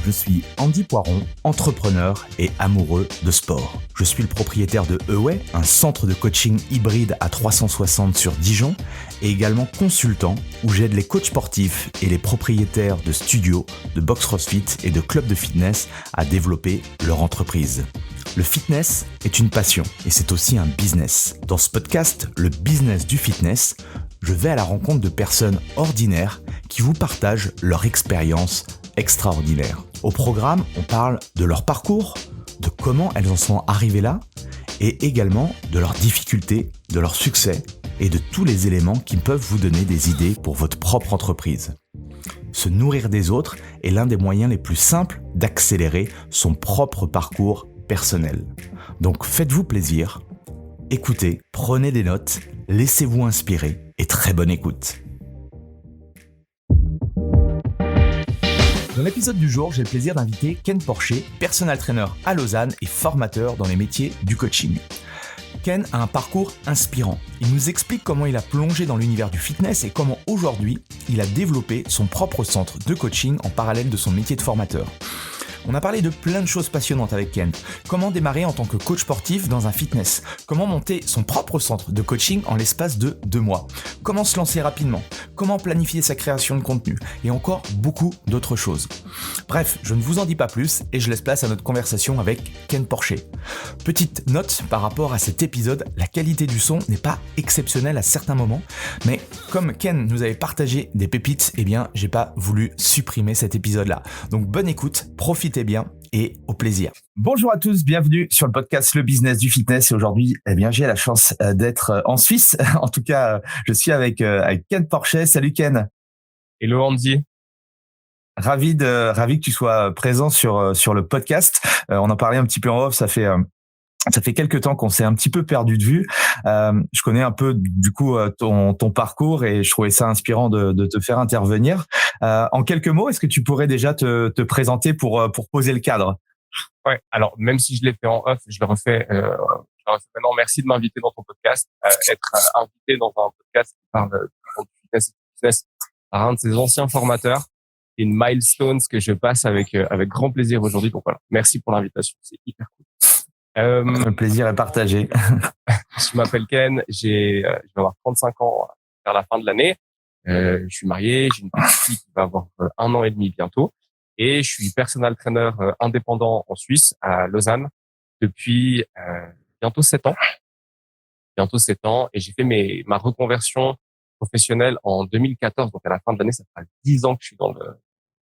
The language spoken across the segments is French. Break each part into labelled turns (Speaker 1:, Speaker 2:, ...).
Speaker 1: Je suis Andy Poiron, entrepreneur et amoureux de sport. Je suis le propriétaire de Away, un centre de coaching hybride à 360 sur Dijon, et également consultant où j'aide les coachs sportifs et les propriétaires de studios, de box CrossFit et de clubs de fitness à développer leur entreprise. Le fitness est une passion et c'est aussi un business. Dans ce podcast, le business du fitness, je vais à la rencontre de personnes ordinaires qui vous partagent leur expérience extraordinaire. Au programme, on parle de leur parcours, de comment elles en sont arrivées là, et également de leurs difficultés, de leurs succès et de tous les éléments qui peuvent vous donner des idées pour votre propre entreprise. Se nourrir des autres est l'un des moyens les plus simples d'accélérer son propre parcours personnel. Donc faites-vous plaisir, écoutez, prenez des notes, laissez-vous inspirer et très bonne écoute. Dans l'épisode du jour, j'ai le plaisir d'inviter Ken Porcher, personal trainer à Lausanne et formateur dans les métiers du coaching. Ken a un parcours inspirant. Il nous explique comment il a plongé dans l'univers du fitness et comment aujourd'hui, il a développé son propre centre de coaching en parallèle de son métier de formateur. On a parlé de plein de choses passionnantes avec Ken. Comment démarrer en tant que coach sportif dans un fitness? Comment monter son propre centre de coaching en l'espace de 2 mois? Comment se lancer rapidement? Comment planifier sa création de contenu? Et encore beaucoup d'autres choses. Bref, je ne vous en dis pas plus et je laisse place à notre conversation avec Ken Porcher. Petite note par rapport à cet épisode, la qualité du son n'est pas exceptionnelle à certains moments, mais comme Ken nous avait partagé des pépites, eh bien, j'ai pas voulu supprimer cet épisode-là. Donc bonne écoute, profitez bien et au plaisir. Bonjour à tous, bienvenue sur le podcast Le Business du Fitness. Et aujourd'hui, eh bien, j'ai la chance d'être en Suisse. En tout cas, je suis avec Ken Porcher. Salut Ken.
Speaker 2: Hello Andy.
Speaker 1: Ravi que tu sois présent sur le podcast. On en parlait un petit peu en off. Ça fait quelques temps qu'on s'est un petit peu perdu de vue. Je connais un peu du coup ton parcours et je trouvais ça inspirant de te faire intervenir. En quelques mots, est-ce que tu pourrais déjà te présenter pour poser le cadre?
Speaker 2: Ouais. Alors même si je l'ai fait en off, je le refais maintenant. Merci de m'inviter dans ton podcast. Être invité dans un podcast qui parle du fitness et du business par un de ses anciens formateurs, c'est une milestone que je passe avec grand plaisir aujourd'hui. Donc voilà, merci pour l'invitation, c'est hyper cool.
Speaker 1: Le plaisir est partagé.
Speaker 2: Je m'appelle Ken, je vais avoir 35 ans vers la fin de l'année. Je suis marié, j'ai une petite fille qui va avoir 1 an et demi bientôt. Et je suis personal trainer indépendant en Suisse, à Lausanne, depuis bientôt 7 ans. Et j'ai fait ma reconversion professionnelle en 2014. Donc à la fin de l'année, ça fera 10 ans que je suis dans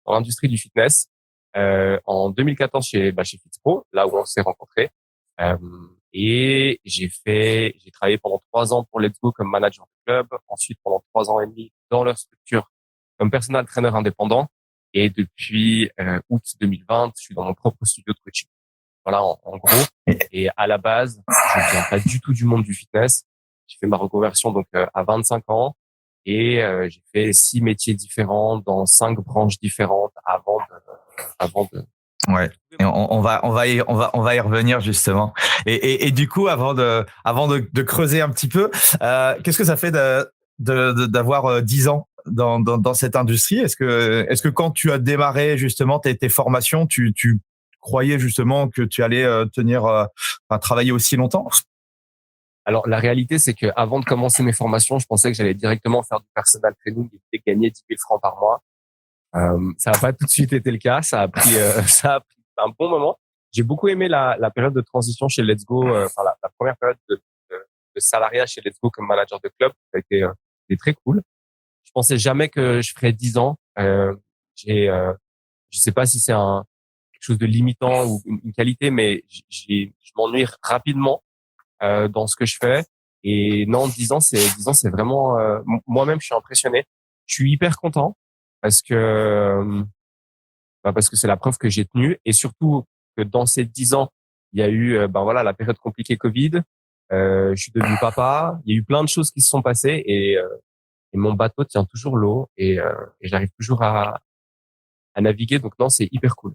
Speaker 2: l'industrie du fitness. En 2014 chez Fitspro, là où on s'est rencontrés. Et j'ai travaillé pendant 3 ans pour Let's Go comme manager de club. Ensuite, pendant 3 ans et demi dans leur structure comme personal trainer indépendant. Et depuis août 2020, je suis dans mon propre studio de coaching. Voilà, en gros. Et à la base, je viens pas du tout du monde du fitness. J'ai fait ma reconversion donc à 25 ans et j'ai fait 6 métiers différents dans 5 branches différentes avant de.
Speaker 1: Ouais. Et on va y revenir justement. Et du coup, avant de creuser un petit peu, qu'est-ce que ça fait d'avoir 10 ans dans cette industrie? Est-ce que quand tu as démarré justement tes formations, tu croyais justement que tu allais travailler aussi longtemps?
Speaker 2: Alors la réalité, c'est que avant de commencer mes formations, je pensais que j'allais directement faire du personal training et gagner 10 000 francs par mois. Ça n'a pas tout de suite été le cas. Ça a pris un bon moment. J'ai beaucoup aimé la période de transition chez Let's Go, la première période de salariat chez Let's Go comme manager de club. Ça a été très cool. Je pensais jamais que je ferais 10 ans. Je sais pas si c'est quelque chose de limitant ou une qualité, mais je m'ennuie rapidement dans ce que je fais. Et non, 10 ans, c'est vraiment moi-même, je suis impressionné. Je suis hyper content parce que c'est la preuve que j'ai tenu et surtout que dans ces 10 ans, il y a eu la période compliquée Covid. Je suis devenu papa. Il y a eu plein de choses qui se sont passées et mon bateau tient toujours l'eau et j'arrive toujours à naviguer. Donc non, c'est hyper cool.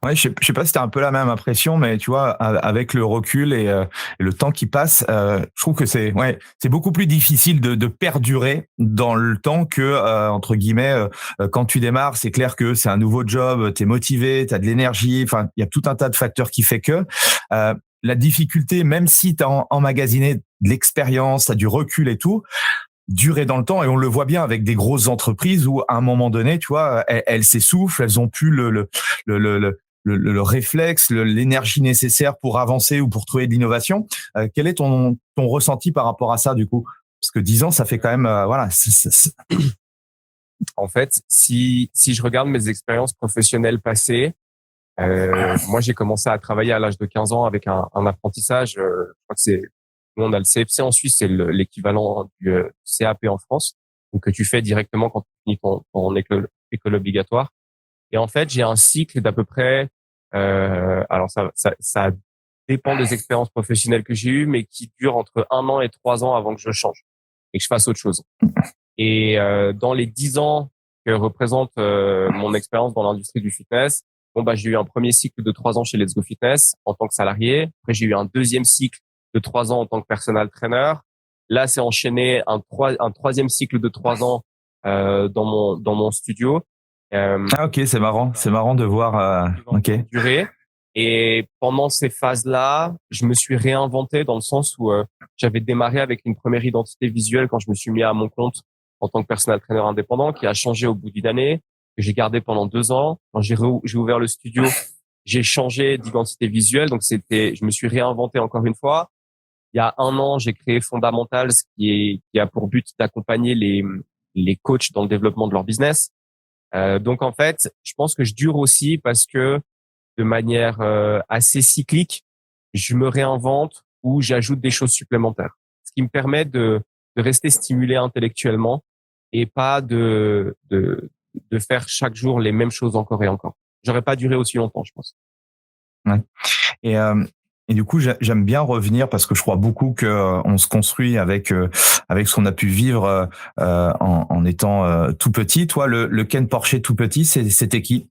Speaker 1: Ouais, je sais pas si t'as un peu la même impression, mais tu vois, avec le recul et le temps qui passe, je trouve que c'est beaucoup plus difficile de perdurer dans le temps que entre guillemets quand tu démarres, c'est clair que c'est un nouveau job, t'es motivé, t'as de l'énergie, enfin il y a tout un tas de facteurs qui fait que euh, la difficulté, même si t'as emmagasiné de l'expérience, t'as du recul et tout, durer dans le temps, et on le voit bien avec des grosses entreprises où à un moment donné, tu vois, elles s'essoufflent, elles ont plus le, le, le le réflexe, l'énergie nécessaire pour avancer ou pour trouver de l'innovation. Quel est ton ressenti par rapport à ça du coup? Parce que 10 ans, ça fait quand même voilà.
Speaker 2: En fait, si je regarde mes expériences professionnelles passées, moi j'ai commencé à travailler à l'âge de 15 ans avec un apprentissage. Je crois que c'est nous on a le CFC en Suisse, c'est l'équivalent du CAP en France, donc que tu fais directement quand tu finis ton école obligatoire. Et en fait, j'ai un cycle d'à peu près, alors ça dépend des expériences professionnelles que j'ai eues, mais qui dure entre 1 an et 3 ans avant que je change et que je fasse autre chose. Et dans les 10 ans que représente mon expérience dans l'industrie du fitness, bon bah j'ai eu un premier cycle de 3 ans chez Let's Go Fitness en tant que salarié. Après j'ai eu un deuxième cycle de 3 ans en tant que personal trainer. Là c'est enchaîné un troisième cycle de 3 ans dans mon studio.
Speaker 1: Ah ok, c'est marrant de voir. Ok.
Speaker 2: Durée. Et pendant ces phases-là, je me suis réinventé dans le sens où j'avais démarré avec une première identité visuelle quand je me suis mis à mon compte en tant que personal trainer indépendant, qui a changé au bout d'une année, que j'ai gardé pendant 2 ans. Quand j'ai ouvert le studio, j'ai changé d'identité visuelle, donc je me suis réinventé encore une fois. Il y a 1 an, j'ai créé Fondamentals, qui a pour but d'accompagner les coachs dans le développement de leur business. Donc en fait, je pense que je dure aussi parce que de manière assez cyclique, je me réinvente ou j'ajoute des choses supplémentaires. Ce qui me permet de rester stimulé intellectuellement et pas de faire chaque jour les mêmes choses encore et encore. J'aurais pas duré aussi longtemps, je pense.
Speaker 1: Ouais. Et, euh, et du coup, j'aime bien revenir parce que je crois beaucoup que on se construit avec ce qu'on a pu vivre en étant tout petit. Toi, le Ken Porcher tout petit, c'était qui?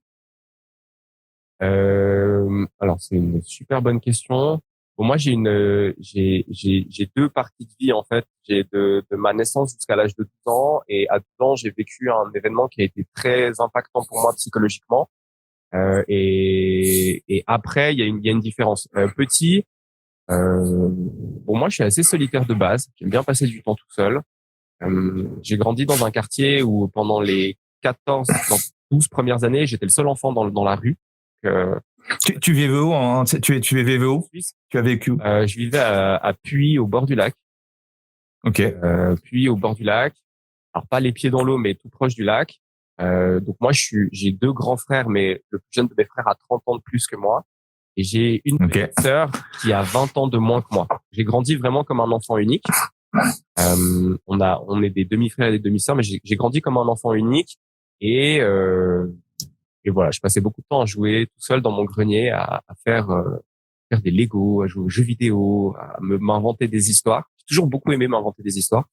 Speaker 2: Alors c'est une super bonne question. Bon, moi j'ai deux parties de vie en fait. J'ai de ma naissance jusqu'à l'âge de 12 ans, et à 12 ans j'ai vécu un événement qui a été très impactant pour moi psychologiquement. Et après il y a une différence. Petit, bon moi je suis assez solitaire de base. J'aime bien passer du temps tout seul. J'ai grandi dans un quartier où pendant les 12 premières années j'étais le seul enfant dans la rue.
Speaker 1: Tu vivais où tu vivais où?
Speaker 2: Suisse.
Speaker 1: Tu as vécu où?
Speaker 2: Je vivais à Puy, au bord du lac.
Speaker 1: Ok.
Speaker 2: Puy, au bord du lac. Alors pas les pieds dans l'eau, mais tout proche du lac. Donc moi, j'ai deux grands frères, mais le plus jeune de mes frères a 30 ans de plus que moi. Et j'ai une petite sœur qui a 20 ans de moins que moi. J'ai grandi vraiment comme un enfant unique. On est des demi-frères et des demi-sœurs, mais j'ai grandi comme un enfant unique. Et voilà, je passais beaucoup de temps à jouer tout seul dans mon grenier, à faire des Lego, à jouer aux jeux vidéo, à m'inventer des histoires. J'ai toujours beaucoup aimé m'inventer des histoires.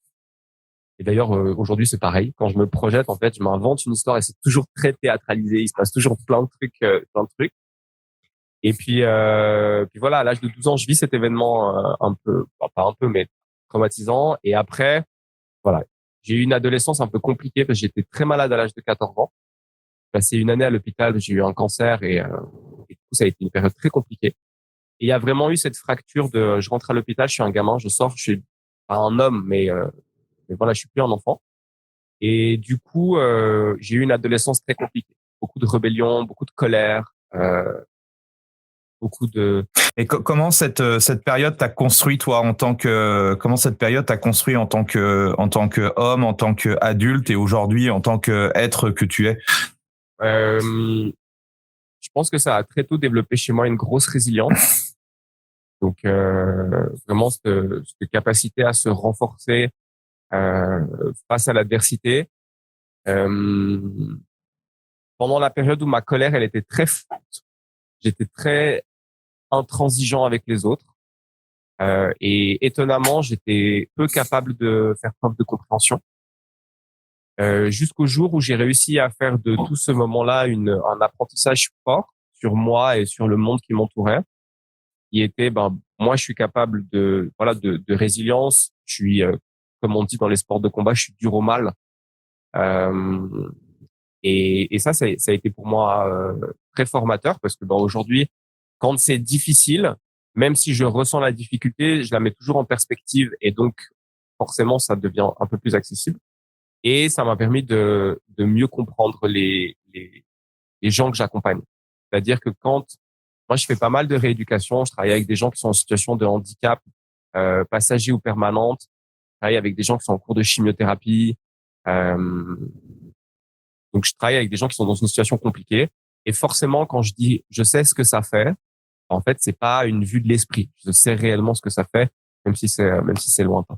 Speaker 2: Et d'ailleurs, aujourd'hui, c'est pareil. Quand je me projette, en fait, je m'invente une histoire et c'est toujours très théâtralisé. Il se passe toujours plein de trucs, plein de trucs. Et puis voilà, à l'âge de 12 ans, je vis cet événement un peu, enfin, pas un peu, mais traumatisant. Et après, voilà, j'ai eu une adolescence un peu compliquée parce que j'étais très malade à l'âge de 14 ans. J'ai passé une année à l'hôpital, j'ai eu un cancer et du coup, ça a été une période très compliquée. Et il y a vraiment eu cette fracture de, je rentre à l'hôpital, je suis un gamin, je sors, je suis pas un homme, mais voilà, je suis plus un enfant. Et du coup, j'ai eu une adolescence très compliquée. Beaucoup de rébellion, beaucoup de colère, beaucoup de...
Speaker 1: Et comment cette période t'a construit toi comment cette période t'a construit en tant que homme, en tant qu'adulte et aujourd'hui en tant qu'être que tu es?
Speaker 2: Je pense que ça a très tôt développé chez moi une grosse résilience. Donc vraiment cette capacité à se renforcer face à l'adversité. Pendant la période où ma colère elle était très forte, j'étais très intransigeant avec les autres et étonnamment j'étais peu capable de faire preuve de compréhension jusqu'au jour où j'ai réussi à faire de tout ce moment-là un apprentissage fort sur moi et sur le monde qui m'entourait, qui était, moi, je suis capable de résilience. Je suis, comme on dit dans les sports de combat, je suis dur au mal. Euh, et ça a été pour moi très formateur parce que aujourd'hui, quand c'est difficile, même si je ressens la difficulté, je la mets toujours en perspective et donc forcément ça devient un peu plus accessible. Et ça m'a permis de mieux comprendre les gens que j'accompagne. C'est-à-dire que quand moi je fais pas mal de rééducation, je travaille avec des gens qui sont en situation de handicap passager ou permanente, je travaille avec des gens qui sont en cours de chimiothérapie. Euh, donc je travaille avec des gens qui sont dans une situation compliquée. Et forcément, quand je dis je sais ce que ça fait, en fait, c'est pas une vue de l'esprit. Je sais réellement ce que ça fait, même si c'est lointain.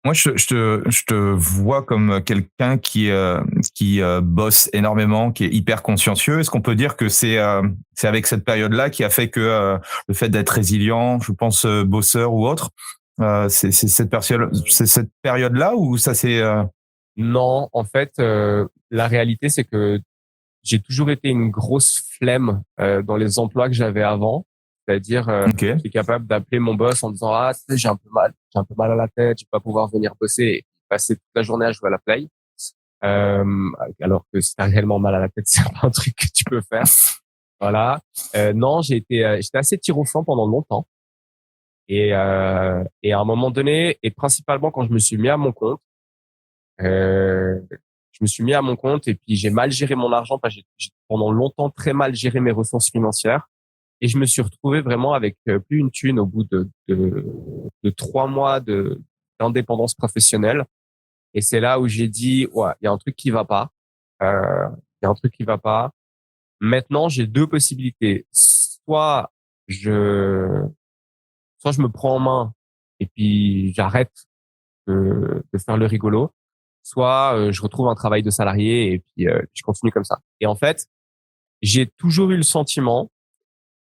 Speaker 1: Moi, je te vois comme quelqu'un qui bosse énormément, qui est hyper consciencieux. Est-ce qu'on peut dire que c'est avec cette période-là qui a fait que le fait d'être résilient, je pense bosseur ou autre, c'est cette période-là ou ça c'est
Speaker 2: Non, en fait, la réalité, c'est que j'ai toujours été une grosse flemme dans les emplois que j'avais avant. C'est-à-dire,
Speaker 1: okay.
Speaker 2: j'étais capable d'appeler mon boss en disant tu sais, j'ai un peu mal à la tête, je vais pas pouvoir venir bosser et passer toute la journée à jouer à la play. Alors que si t'as réellement mal à la tête, c'est pas un truc que tu peux faire. Voilà. Non, j'étais assez tir au flanc pendant longtemps. Et à un moment donné, et principalement quand je me suis mis à mon compte, je me suis mis à mon compte et puis j'ai mal géré mon argent parce que j'ai pendant longtemps très mal géré mes ressources financières et je me suis retrouvé vraiment avec plus une thune au bout de 3 mois d'indépendance professionnelle. Et c'est là où j'ai dit, ouais, il y a un truc qui va pas. Il y a un truc qui va pas. Maintenant, j'ai deux possibilités. Je, soit je me prends en main et puis j'arrête de faire le rigolo, soit je retrouve un travail de salarié et puis je continue comme ça. Et en fait, j'ai toujours eu le sentiment,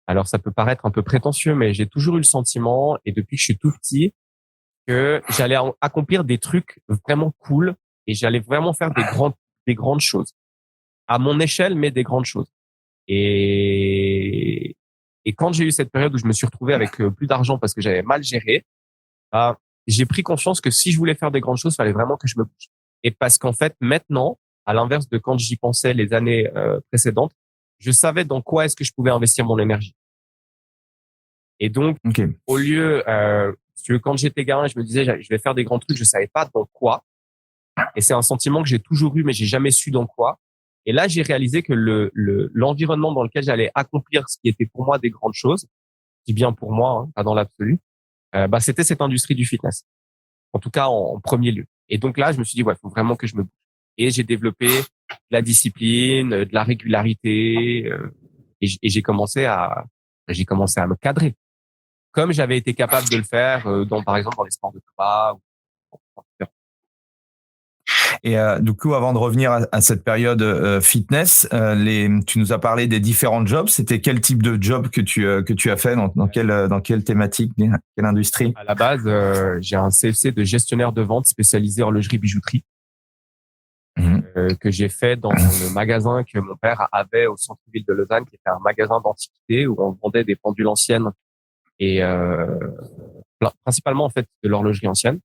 Speaker 2: alors ça peut paraître un peu prétentieux, mais j'ai toujours eu le sentiment, et depuis que je suis tout petit, que j'allais accomplir des trucs vraiment cool et j'allais vraiment faire des grandes choses à mon échelle, mais des grandes choses. Et quand j'ai eu cette période où je me suis retrouvé avec plus d'argent parce que j'avais mal géré, j'ai pris conscience que si je voulais faire des grandes choses, il fallait vraiment que je me bouge. Et parce qu'en fait, maintenant, à l'inverse de quand j'y pensais les années précédentes, je savais dans quoi est-ce que je pouvais investir mon énergie. Et donc, au lieu, si tu veux, quand j'étais gamin, je me disais, je vais faire des grands trucs, je savais pas dans quoi. Et c'est un sentiment que j'ai toujours eu, mais j'ai jamais su dans quoi. Et là, j'ai réalisé que l'environnement dans lequel j'allais accomplir ce qui était pour moi des grandes choses, qui bien pour moi, hein, pas dans l'absolu, c'était cette industrie du fitness. En tout cas, en premier lieu. Et donc là, je me suis dit, ouais, il faut vraiment que je me bouge. Et j'ai développé de la discipline, de la régularité, et j'ai commencé à me cadrer, comme j'avais été capable de le faire par exemple, dans les sports de combat.
Speaker 1: Et du coup, avant de revenir à cette période fitness, tu nous as parlé des différents jobs. C'était quel type de job que tu as fait dans quelle thématique, quelle industrie?
Speaker 2: À la base, j'ai un CFC de gestionnaire de vente spécialisé horlogerie bijouterie que j'ai fait dans le magasin que mon père avait au centre-ville de Lausanne, qui était un magasin d'antiquité où on vendait des pendules anciennes et principalement en fait de l'horlogerie ancienne.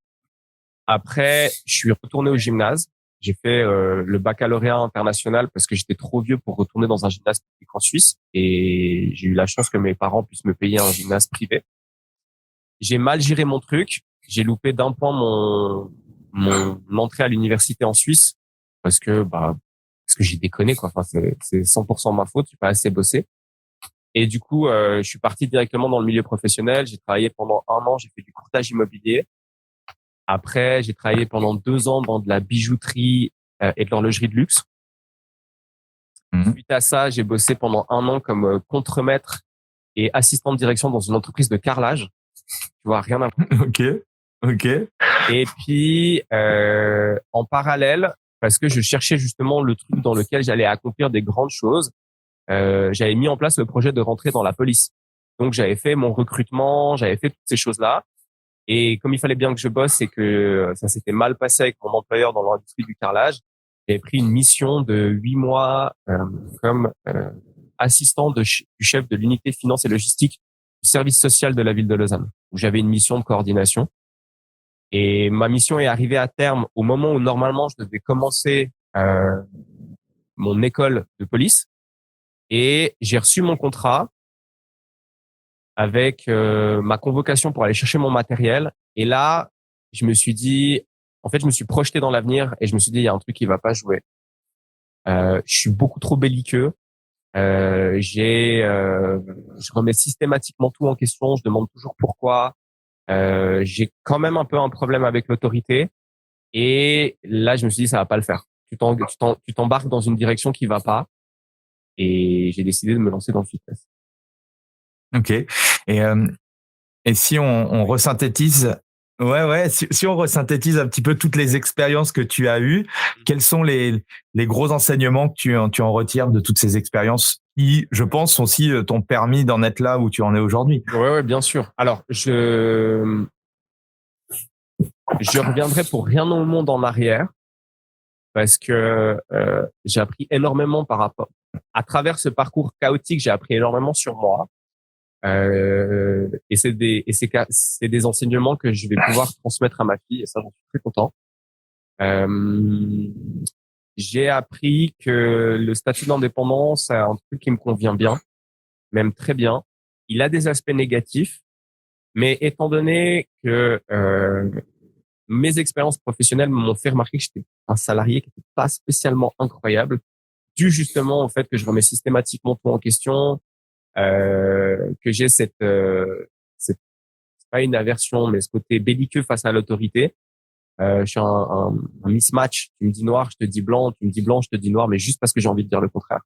Speaker 2: Après, je suis retourné au gymnase. J'ai fait le baccalauréat international parce que j'étais trop vieux pour retourner dans un gymnase public en Suisse et j'ai eu la chance que mes parents puissent me payer un gymnase privé. J'ai mal géré mon truc. J'ai loupé d'un point mon entrée à l'université en Suisse parce que j'ai déconné quoi. Enfin c'est 100% ma faute. J'ai pas assez bossé. Et du coup, je suis parti directement dans le milieu professionnel. J'ai travaillé pendant 1 an. J'ai fait du courtage immobilier. Après, j'ai travaillé pendant 2 ans dans de la bijouterie et de l'horlogerie de luxe. Suite à ça, j'ai bossé pendant 1 an comme contremaître et assistant de direction dans une entreprise de carrelage. Tu vois, rien à voir.
Speaker 1: Ok.
Speaker 2: Et puis, en parallèle, parce que je cherchais justement le truc dans lequel j'allais accomplir des grandes choses, j'avais mis en place le projet de rentrer dans la police. Donc, j'avais fait mon recrutement, j'avais fait toutes ces choses-là. Et comme il fallait bien que je bosse et que ça s'était mal passé avec mon employeur dans l'industrie du carrelage, J'avais pris une mission de 8 mois comme assistant du chef de l'unité finance et logistique du service social de la ville de Lausanne, où j'avais une mission de coordination. Et ma mission est arrivée à terme au moment où normalement je devais commencer mon école de police. Et j'ai reçu mon contrat avec ma convocation pour aller chercher mon matériel. Et là, je me suis dit, en fait, je me suis projeté dans l'avenir et je me suis dit, il y a un truc qui va pas jouer. Je suis beaucoup trop belliqueux. Je remets systématiquement tout en question. Je demande toujours pourquoi. J'ai quand même un peu un problème avec l'autorité. Et là, je me suis dit, ça va pas le faire. Tu t'embarques dans une direction qui va pas. Et j'ai décidé de me lancer dans le fitness.
Speaker 1: Ok. Et si on resynthétise, si on resynthétise un petit peu toutes les expériences que tu as eues, quels sont les gros enseignements que tu en retires de toutes ces expériences qui, je pense, aussi t'ont permis d'en être là où tu en es aujourd'hui?
Speaker 2: Ouais, bien sûr. Alors, je reviendrai pour rien au monde en arrière parce que j'ai appris énormément à travers ce parcours chaotique, j'ai appris énormément sur moi. Et c'est des enseignements que je vais pouvoir transmettre à ma fille et ça, j'en suis très content. J'ai appris que le statut d'indépendant, c'est un truc qui me convient bien, même très bien. Il a des aspects négatifs, mais étant donné que mes expériences professionnelles m'ont fait remarquer que j'étais un salarié qui n'était pas spécialement incroyable, dû justement au fait que je remets systématiquement tout en question, que j'ai c'est pas une aversion, mais ce côté belliqueux face à l'autorité. Je suis un mismatch. Tu me dis noir, je te dis blanc. Tu me dis blanc, je te dis noir, mais juste parce que j'ai envie de dire le contraire.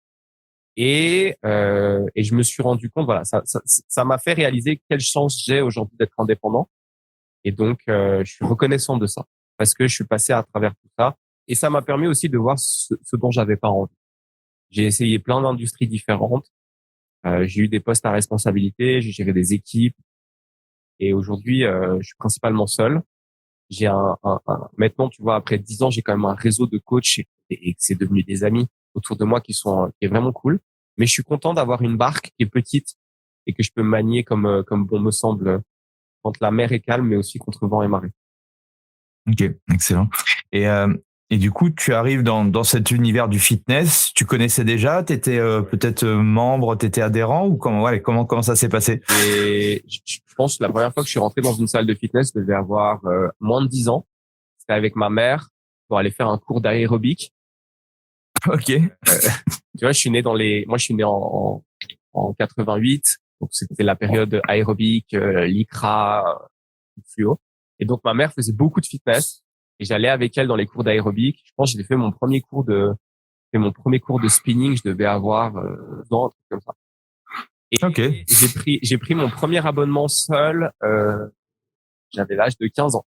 Speaker 2: Et je me suis rendu compte, voilà, ça m'a fait réaliser quelle chance j'ai aujourd'hui d'être indépendant. Et donc, je suis reconnaissant de ça parce que je suis passé à travers tout ça. Et ça m'a permis aussi de voir ce dont j'avais pas envie. J'ai essayé plein d'industries différentes. J'ai eu des postes à responsabilité, j'ai géré des équipes. Et aujourd'hui, je suis principalement seul. J'ai maintenant, tu vois, après 10 ans, j'ai quand même un réseau de coachs et c'est devenu des amis autour de moi qui est vraiment cool. Mais je suis content d'avoir une barque qui est petite et que je peux manier comme bon me semble quand la mer est calme, mais aussi contre vent et marée.
Speaker 1: Ok, excellent. Et du coup, tu arrives dans cet univers du fitness. Tu connaissais déjà? T'étais peut-être membre, t'étais adhérent ou comment ça s'est passé?
Speaker 2: Et je pense que la première fois que je suis rentré dans une salle de fitness, je devais avoir moins de 10 ans. C'était avec ma mère pour aller faire un cours d'aérobic.
Speaker 1: Ok.
Speaker 2: Tu vois, moi je suis né en 88, donc c'était la période aérobic, l'ICRA, fluo. Et donc ma mère faisait beaucoup de fitness et j'allais avec elle dans les cours d'aérobic. Je pense que j'ai fait mon premier cours de spinning, je devais avoir 2 ans, un truc comme ça. Et
Speaker 1: okay.
Speaker 2: j'ai pris mon premier abonnement seul, j'avais l'âge de 15 ans.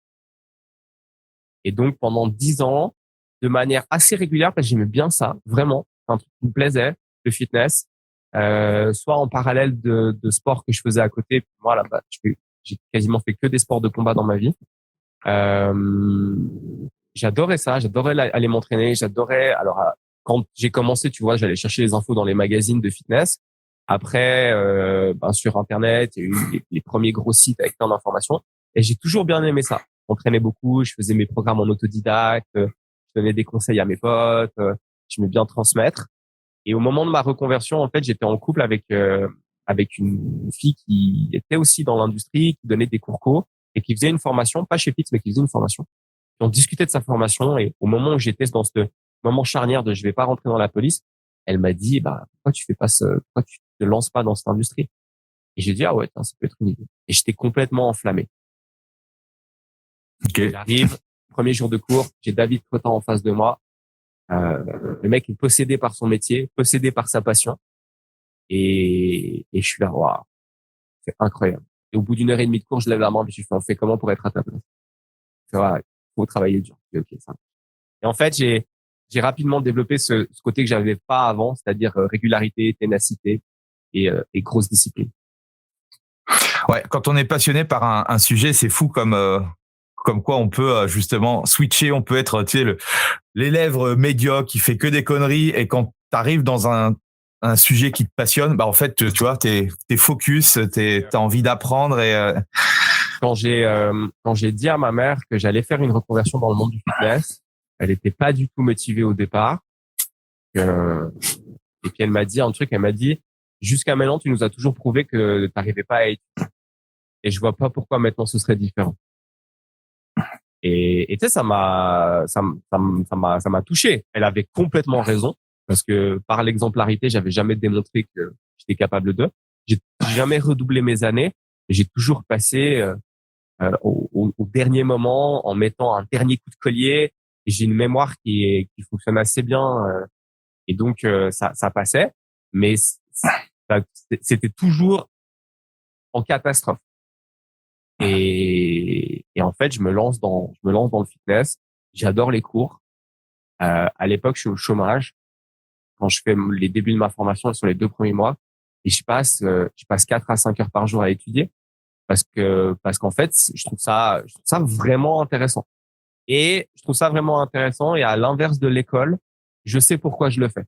Speaker 2: Et donc pendant 10 ans, de manière assez régulière, parce que j'aimais bien ça, vraiment, c'est un truc qui me plaisait, le fitness, soit en parallèle de sport que je faisais à côté. Moi là-bas, j'ai quasiment fait que des sports de combat dans ma vie. J'adorais ça, j'adorais aller m'entraîner, j'adorais. Alors quand j'ai commencé, tu vois, j'allais chercher les infos dans les magazines de fitness. Après, sur Internet, il y a eu les premiers gros sites avec plein d'informations. Et j'ai toujours bien aimé ça. J'entraînais beaucoup, je faisais mes programmes en autodidacte, je donnais des conseils à mes potes, j'aimais bien transmettre. Et au moment de ma reconversion, en fait, j'étais en couple avec une fille qui était aussi dans l'industrie, qui donnait des cours co et qui faisait une formation, pas chez Fix, mais qui faisait une formation. Et on discutait de sa formation et au moment où j'étais dans ce moment charnière de je vais pas rentrer dans la police, elle m'a dit, pourquoi pourquoi tu te lances pas dans cette industrie? Et j'ai dit, ah ouais, ça peut être une idée. Et j'étais complètement enflammé.
Speaker 1: Okay.
Speaker 2: J'arrive, premier jour de cours, j'ai David Cotin en face de moi. Le mec est possédé par son métier, possédé par sa passion. Et je suis là, waouh, c'est incroyable. Et au bout d'1 heure et demie de cours, je lève la main et je fais, on fait comment pour être à ta place? C'est vrai, faut travailler dur. Ok, ça. Et en fait, j'ai rapidement développé ce côté que j'avais pas avant, c'est-à-dire régularité, ténacité et grosse discipline.
Speaker 1: Ouais, quand on est passionné par un sujet, c'est fou comme comme quoi on peut justement switcher, on peut être, tu sais, l'élève médiocre qui fait que des conneries, et quand t'arrives dans un sujet qui te passionne, bah en fait, tu vois, t'es focus, t'as envie d'apprendre et
Speaker 2: Quand j'ai dit à ma mère que j'allais faire une reconversion dans le monde du fitness, elle était pas du tout motivée au départ. Et puis elle m'a dit un truc, elle m'a dit: jusqu'à maintenant, tu nous as toujours prouvé que t'arrivais pas à étudier. Et je vois pas pourquoi maintenant ce serait différent. Et tu sais, ça m'a touché. Elle avait complètement raison, parce que par l'exemplarité, j'avais jamais démontré que j'étais capable de. J'ai jamais redoublé mes années. J'ai toujours passé au dernier moment en mettant un dernier coup de collier. Et j'ai une mémoire qui fonctionne assez bien, et donc ça passait. Mais c'était toujours en catastrophe. Et en fait, je me lance dans le fitness. J'adore les cours. À l'époque, je suis au chômage quand je fais les débuts de ma formation sur les 2 premiers mois, et je passe 4 à 5 heures par jour à étudier, parce qu'en fait, je trouve ça vraiment intéressant. Et je trouve ça vraiment intéressant. Et à l'inverse de l'école, je sais pourquoi je le fais.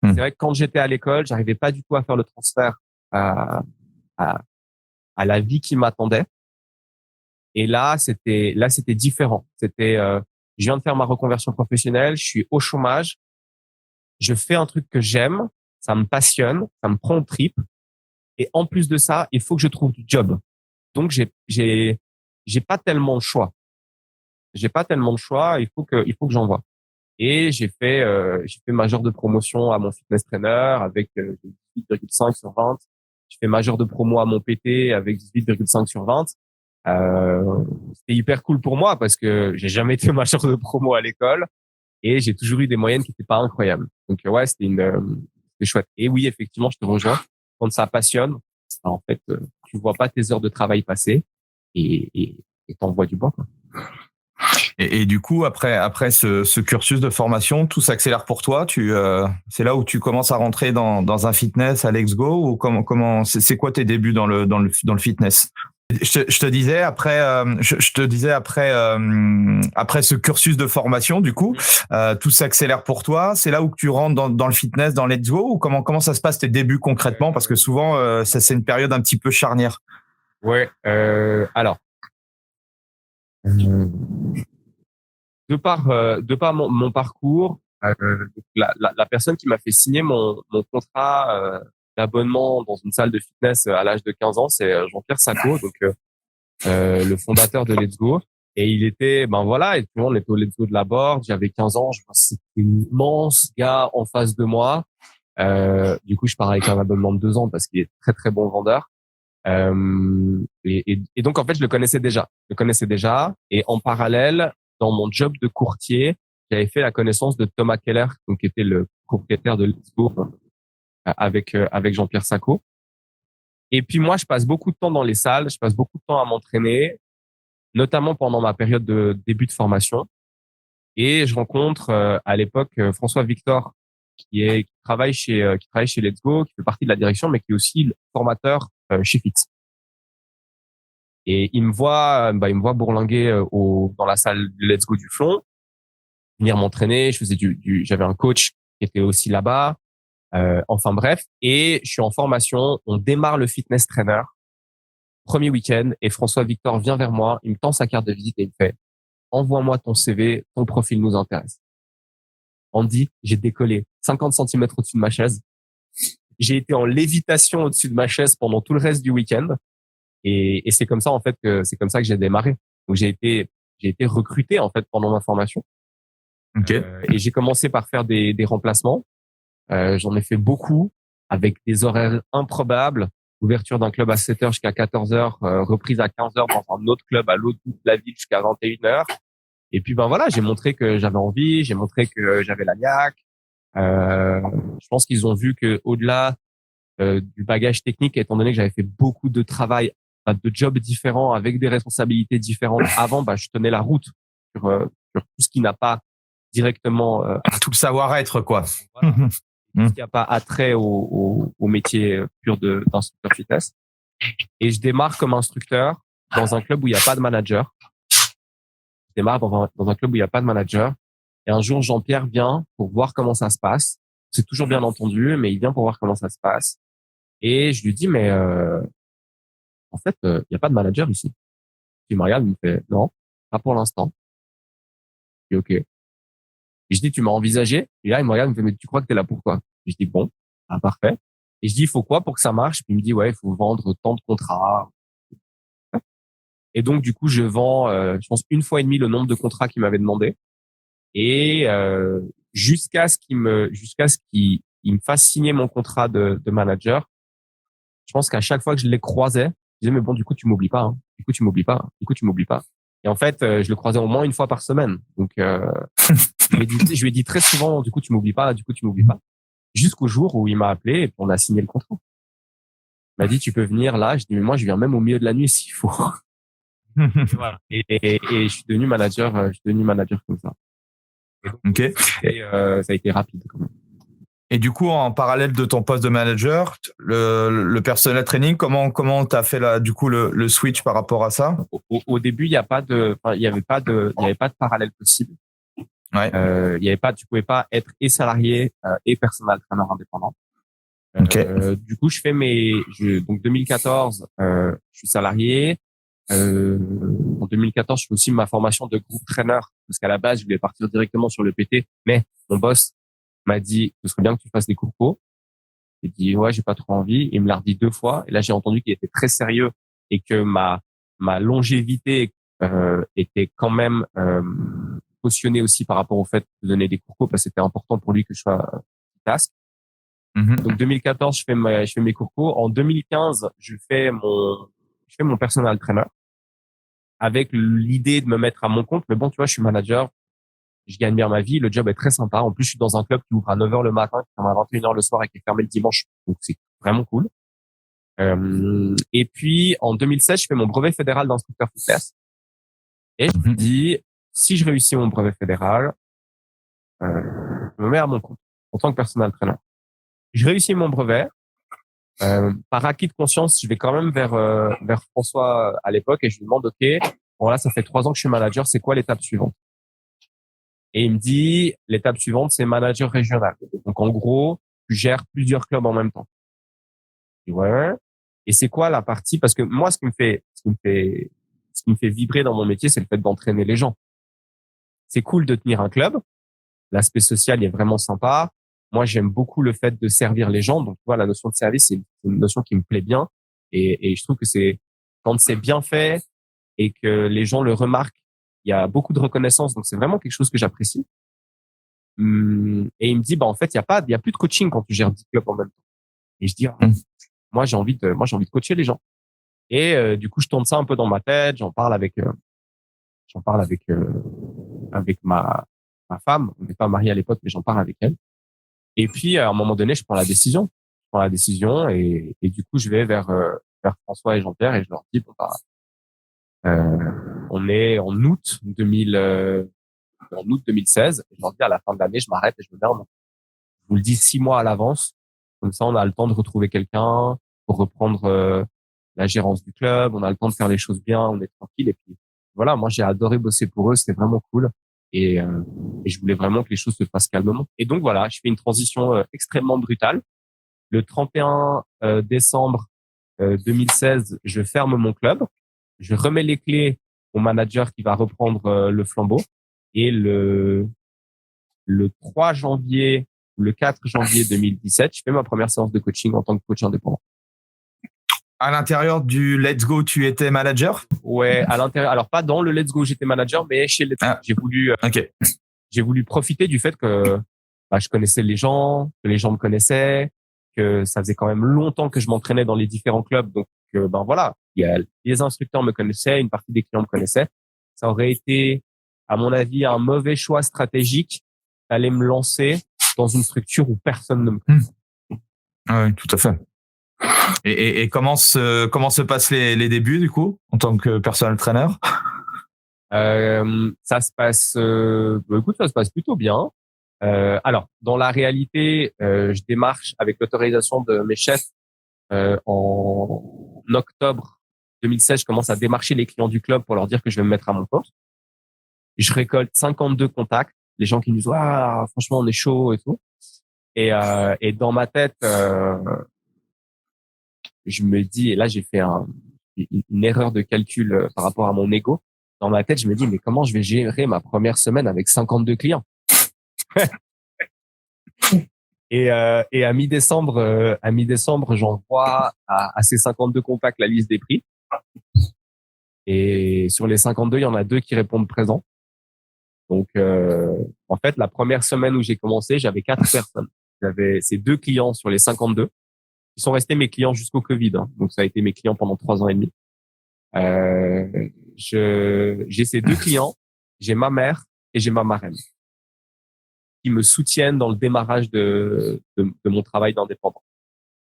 Speaker 2: C'est vrai que quand j'étais à l'école, j'arrivais pas du tout à faire le transfert à la vie qui m'attendait. Et là, c'était différent. Je viens de faire ma reconversion professionnelle, je suis au chômage, je fais un truc que j'aime, ça me passionne, ça me prend au trip. Et en plus de ça, il faut que je trouve du job. Donc, j'ai pas tellement de choix. Il faut que j'envoie. Et j'ai fait major de promotion à mon fitness trainer avec 18,5 sur 20. J'ai fait major de promo à mon PT avec 18,5 sur 20. C'était hyper cool pour moi parce que j'ai jamais été major de promo à l'école et j'ai toujours eu des moyennes qui étaient pas incroyables. Donc ouais, c'était chouette. Et oui, effectivement, je te rejoins. Quand ça passionne, en fait, tu vois pas tes heures de travail passer et t'envoies du bois, quoi.
Speaker 1: Et du coup, après ce cursus de formation, tout s'accélère pour toi. C'est là où tu commences à rentrer dans un fitness à Let's Go, ou comment c'est quoi tes débuts dans le fitness? Je te disais après, après ce cursus de formation, du coup, tout s'accélère pour toi. C'est là où tu rentres dans le fitness, dans Let's Go, ou comment ça se passe tes débuts concrètement? Parce que souvent, ça c'est une période un petit peu charnière.
Speaker 2: Ouais. Alors. De par mon parcours, la personne qui m'a fait signer mon contrat d'abonnement dans une salle de fitness à l'âge de 15 ans, c'est Jean-Pierre Sacco, donc le fondateur de Let's Go. Et il était, ben voilà, et tout le monde était au Let's Go de la board. J'avais 15 ans, je vois c'était un immense gars en face de moi. Du coup, je pars avec un abonnement de 2 ans parce qu'il est très très bon vendeur. Et donc en fait, je le connaissais déjà. Et en parallèle, dans mon job de courtier, j'avais fait la connaissance de Thomas Keller, donc qui était le propriétaire de Let's Go, avec Jean-Pierre Sacco. Et puis moi, je passe beaucoup de temps dans les salles, je passe beaucoup de temps à m'entraîner, notamment pendant ma période de début de formation. Et je rencontre à l'époque François Victor, qui travaille chez Let's Go, qui fait partie de la direction, mais qui est aussi le formateur chez Fit. Et il me voit bourlinguer dans la salle de Let's Go du Flon, venir m'entraîner. Je faisais j'avais un coach qui était aussi là-bas. Enfin bref, et je suis en formation. On démarre le fitness trainer, premier week-end, et François Victor vient vers moi, il me tend sa carte de visite et il me fait: envoie-moi ton CV, ton profil nous intéresse. Andy, j'ai décollé 50 centimètres au-dessus de ma chaise. J'ai été en lévitation au-dessus de ma chaise pendant tout le reste du week-end. Et c'est comme ça, en fait, que j'ai démarré. Donc, j'ai été recruté, en fait, pendant ma formation.
Speaker 1: Okay.
Speaker 2: Et j'ai commencé par faire des remplacements. J'en ai fait beaucoup avec des horaires improbables. Ouverture d'un club à 7h jusqu'à 14h, reprise à 15h dans un autre club à l'autre bout de la ville jusqu'à 21h. Et puis, ben voilà, j'ai montré que j'avais envie, j'ai montré que j'avais la niaque. Je pense qu'ils ont vu que au-delà du bagage technique, étant donné que j'avais fait beaucoup de travail, de jobs différents avec des responsabilités différentes avant, je tenais la route sur tout ce qui n'a pas directement
Speaker 1: tout le savoir-être, quoi.
Speaker 2: Voilà. Tout ce qui n'a pas attrait au métier pur d'instructeur fitness. Et je démarre comme instructeur dans un club où il n'y a pas de manager. démarre dans un club où il n'y a pas de manager. Et un jour, Jean-Pierre vient pour voir comment ça se passe. C'est toujours bien entendu, mais il vient pour voir comment ça se passe. Et je lui dis, mais en fait, il n'y a pas de manager ici. Il me regarde, il me fait, non, pas pour l'instant. Je dis, OK. Et je dis, tu m'as envisagé? Et là, il me regarde, il me fait, mais tu crois que t'es là pour quoi? Et je dis, bon, parfait. Et je dis, il faut quoi pour que ça marche? Puis il me dit, ouais, il faut vendre tant de contrats. Et donc, du coup, je vends, je pense, 1,5 fois le nombre de contrats qu'il m'avait demandé. Et jusqu'à ce qu'il me fasse signer mon contrat de manager. Je pense qu'à chaque fois que je les croisais, je disais, mais bon, du coup, tu m'oublies pas, hein. Du coup, tu m'oublies pas. Du coup, tu m'oublies pas. Et en fait, je le croisais au moins 1 fois par semaine. Donc, je lui ai dit très souvent, du coup, tu m'oublies pas, du coup, tu m'oublies pas. Jusqu'au jour où il m'a appelé et puis on a signé le contrat. Il m'a dit, tu peux venir là. Je dis, mais moi, je viens même au milieu de la nuit s'il faut. Et voilà. Et je suis devenu manager comme ça. Et donc,
Speaker 1: Ok.
Speaker 2: ça a été rapide quand même.
Speaker 1: Et du coup, en parallèle de ton poste de manager, le personnel training, comment t'as fait le switch par rapport à ça?
Speaker 2: Au début, il y avait pas de parallèle possible.
Speaker 1: Ouais.
Speaker 2: Il y avait pas, tu pouvais pas être et salarié et personal trainer indépendant.
Speaker 1: Ok.
Speaker 2: Du coup, donc 2014, je suis salarié. En 2014, je fais aussi ma formation de groupe trainer parce qu'à la base, je voulais partir directement sur le PT, mais mon boss m'a dit ce serait bien que tu fasses des cours co. J'ai dit ouais, j'ai pas trop envie. Il me l'a redit 2 fois et là j'ai entendu qu'il était très sérieux et que ma longévité était quand même cautionnée aussi par rapport au fait de donner des cours co parce que c'était important pour lui que je sois task. Donc 2014, je fais mes cours co. En 2015, je fais mon personal trainer avec l'idée de me mettre à mon compte. Mais bon, tu vois, je suis manager, je gagne bien ma vie, le job est très sympa. En plus, je suis dans un club qui ouvre à 9 heures le matin, qui ferme à 21 heures le soir et qui est fermé le dimanche. Donc c'est vraiment cool. Et puis en 2016, je fais mon brevet fédéral d'instructeur fitness. Et je me dis, si je réussis mon brevet fédéral, je me mets à mon compte en tant que personal trainer. Je réussis mon brevet. Par acquis de conscience, je vais quand même vers François à l'époque et je lui demande, OK, bon là, ça fait 3 ans que je suis manager, c'est quoi l'étape suivante? Et il me dit, l'étape suivante, c'est manager régional. Donc en gros, tu gères plusieurs clubs en même temps. Je dis, ouais. Et c'est quoi la partie? Parce que moi, ce qui me fait vibrer dans mon métier, c'est le fait d'entraîner les gens. C'est cool de tenir un club. L'aspect social est vraiment sympa. Moi, j'aime beaucoup le fait de servir les gens. Donc, tu vois, la notion de service, c'est une notion qui me plaît bien. Et je trouve que quand c'est bien fait et que les gens le remarquent, il y a beaucoup de reconnaissance. Donc, c'est vraiment quelque chose que j'apprécie. Et il me dit, bah, en fait, il y a plus de coaching quand tu gères 10 clubs en même temps. Et je dis, moi, j'ai envie de coacher les gens. Et, du coup, je tourne ça un peu dans ma tête. Avec ma femme. On n'est pas mariés à l'époque, mais j'en parle avec elle. Et puis, à un moment donné, je prends la décision. Et du coup, je vais vers François et Jean-Pierre et je leur dis, bon, bah, on est en août 2016. Et je leur dis, à la fin de l'année, je m'arrête et je me mets en août. Je vous le dis 6 mois à l'avance. Comme ça, on a le temps de retrouver quelqu'un pour reprendre la gérance du club. On a le temps de faire les choses bien. On est tranquille. Et puis, voilà, moi, j'ai adoré bosser pour eux. C'était vraiment cool. Et je voulais vraiment que les choses se passent calmement. Et donc, voilà, je fais une transition extrêmement brutale. Le 31 décembre 2016, je ferme mon club. Je remets les clés au manager qui va reprendre le flambeau. Et le 3 janvier ou le 4 janvier 2017, je fais ma première séance de coaching en tant que coach indépendant.
Speaker 1: À l'intérieur du Let's Go, tu étais manager?
Speaker 2: Ouais, à l'intérieur. Alors pas dans le Let's Go, j'étais manager, mais chez Let's Go. J'ai voulu profiter du fait que je connaissais les gens, que les gens me connaissaient, que ça faisait quand même longtemps que je m'entraînais dans les différents clubs. Donc voilà, les instructeurs me connaissaient, une partie des clients me connaissaient. Ça aurait été, à mon avis, un mauvais choix stratégique d'aller me lancer dans une structure où personne ne me connaît.
Speaker 1: Oui, tout à fait. Et comment se passent les débuts du coup en tant que personal trainer?
Speaker 2: Ça se passe, écoute, ça se passe plutôt bien. Alors, dans la réalité, je démarche avec l'autorisation de mes chefs en octobre 2016. Je commence à démarcher les clients du club pour leur dire que je vais me mettre à mon compte. je récolte 52 contacts, les gens qui nous disent ah franchement on est chaud et tout. Et dans ma tête, je me dis, et là j'ai fait une erreur de calcul par rapport à mon ego. Dans ma tête, je me dis mais comment je vais gérer ma première semaine avec 52 clients? Et à mi-décembre, j'envoie à ces 52 contacts la liste des prix. Et sur les 52, il y en a 2 qui répondent présent. Donc, en fait, la première semaine où j'ai commencé, j'avais 4 personnes. J'avais ces 2 clients sur les 52. Ils sont restés mes clients jusqu'au Covid. Hein. Donc, ça a été mes clients pendant 3 ans et demi. J'ai ces 2 clients. J'ai ma mère et j'ai ma marraine qui me soutiennent dans le démarrage de mon travail d'indépendant.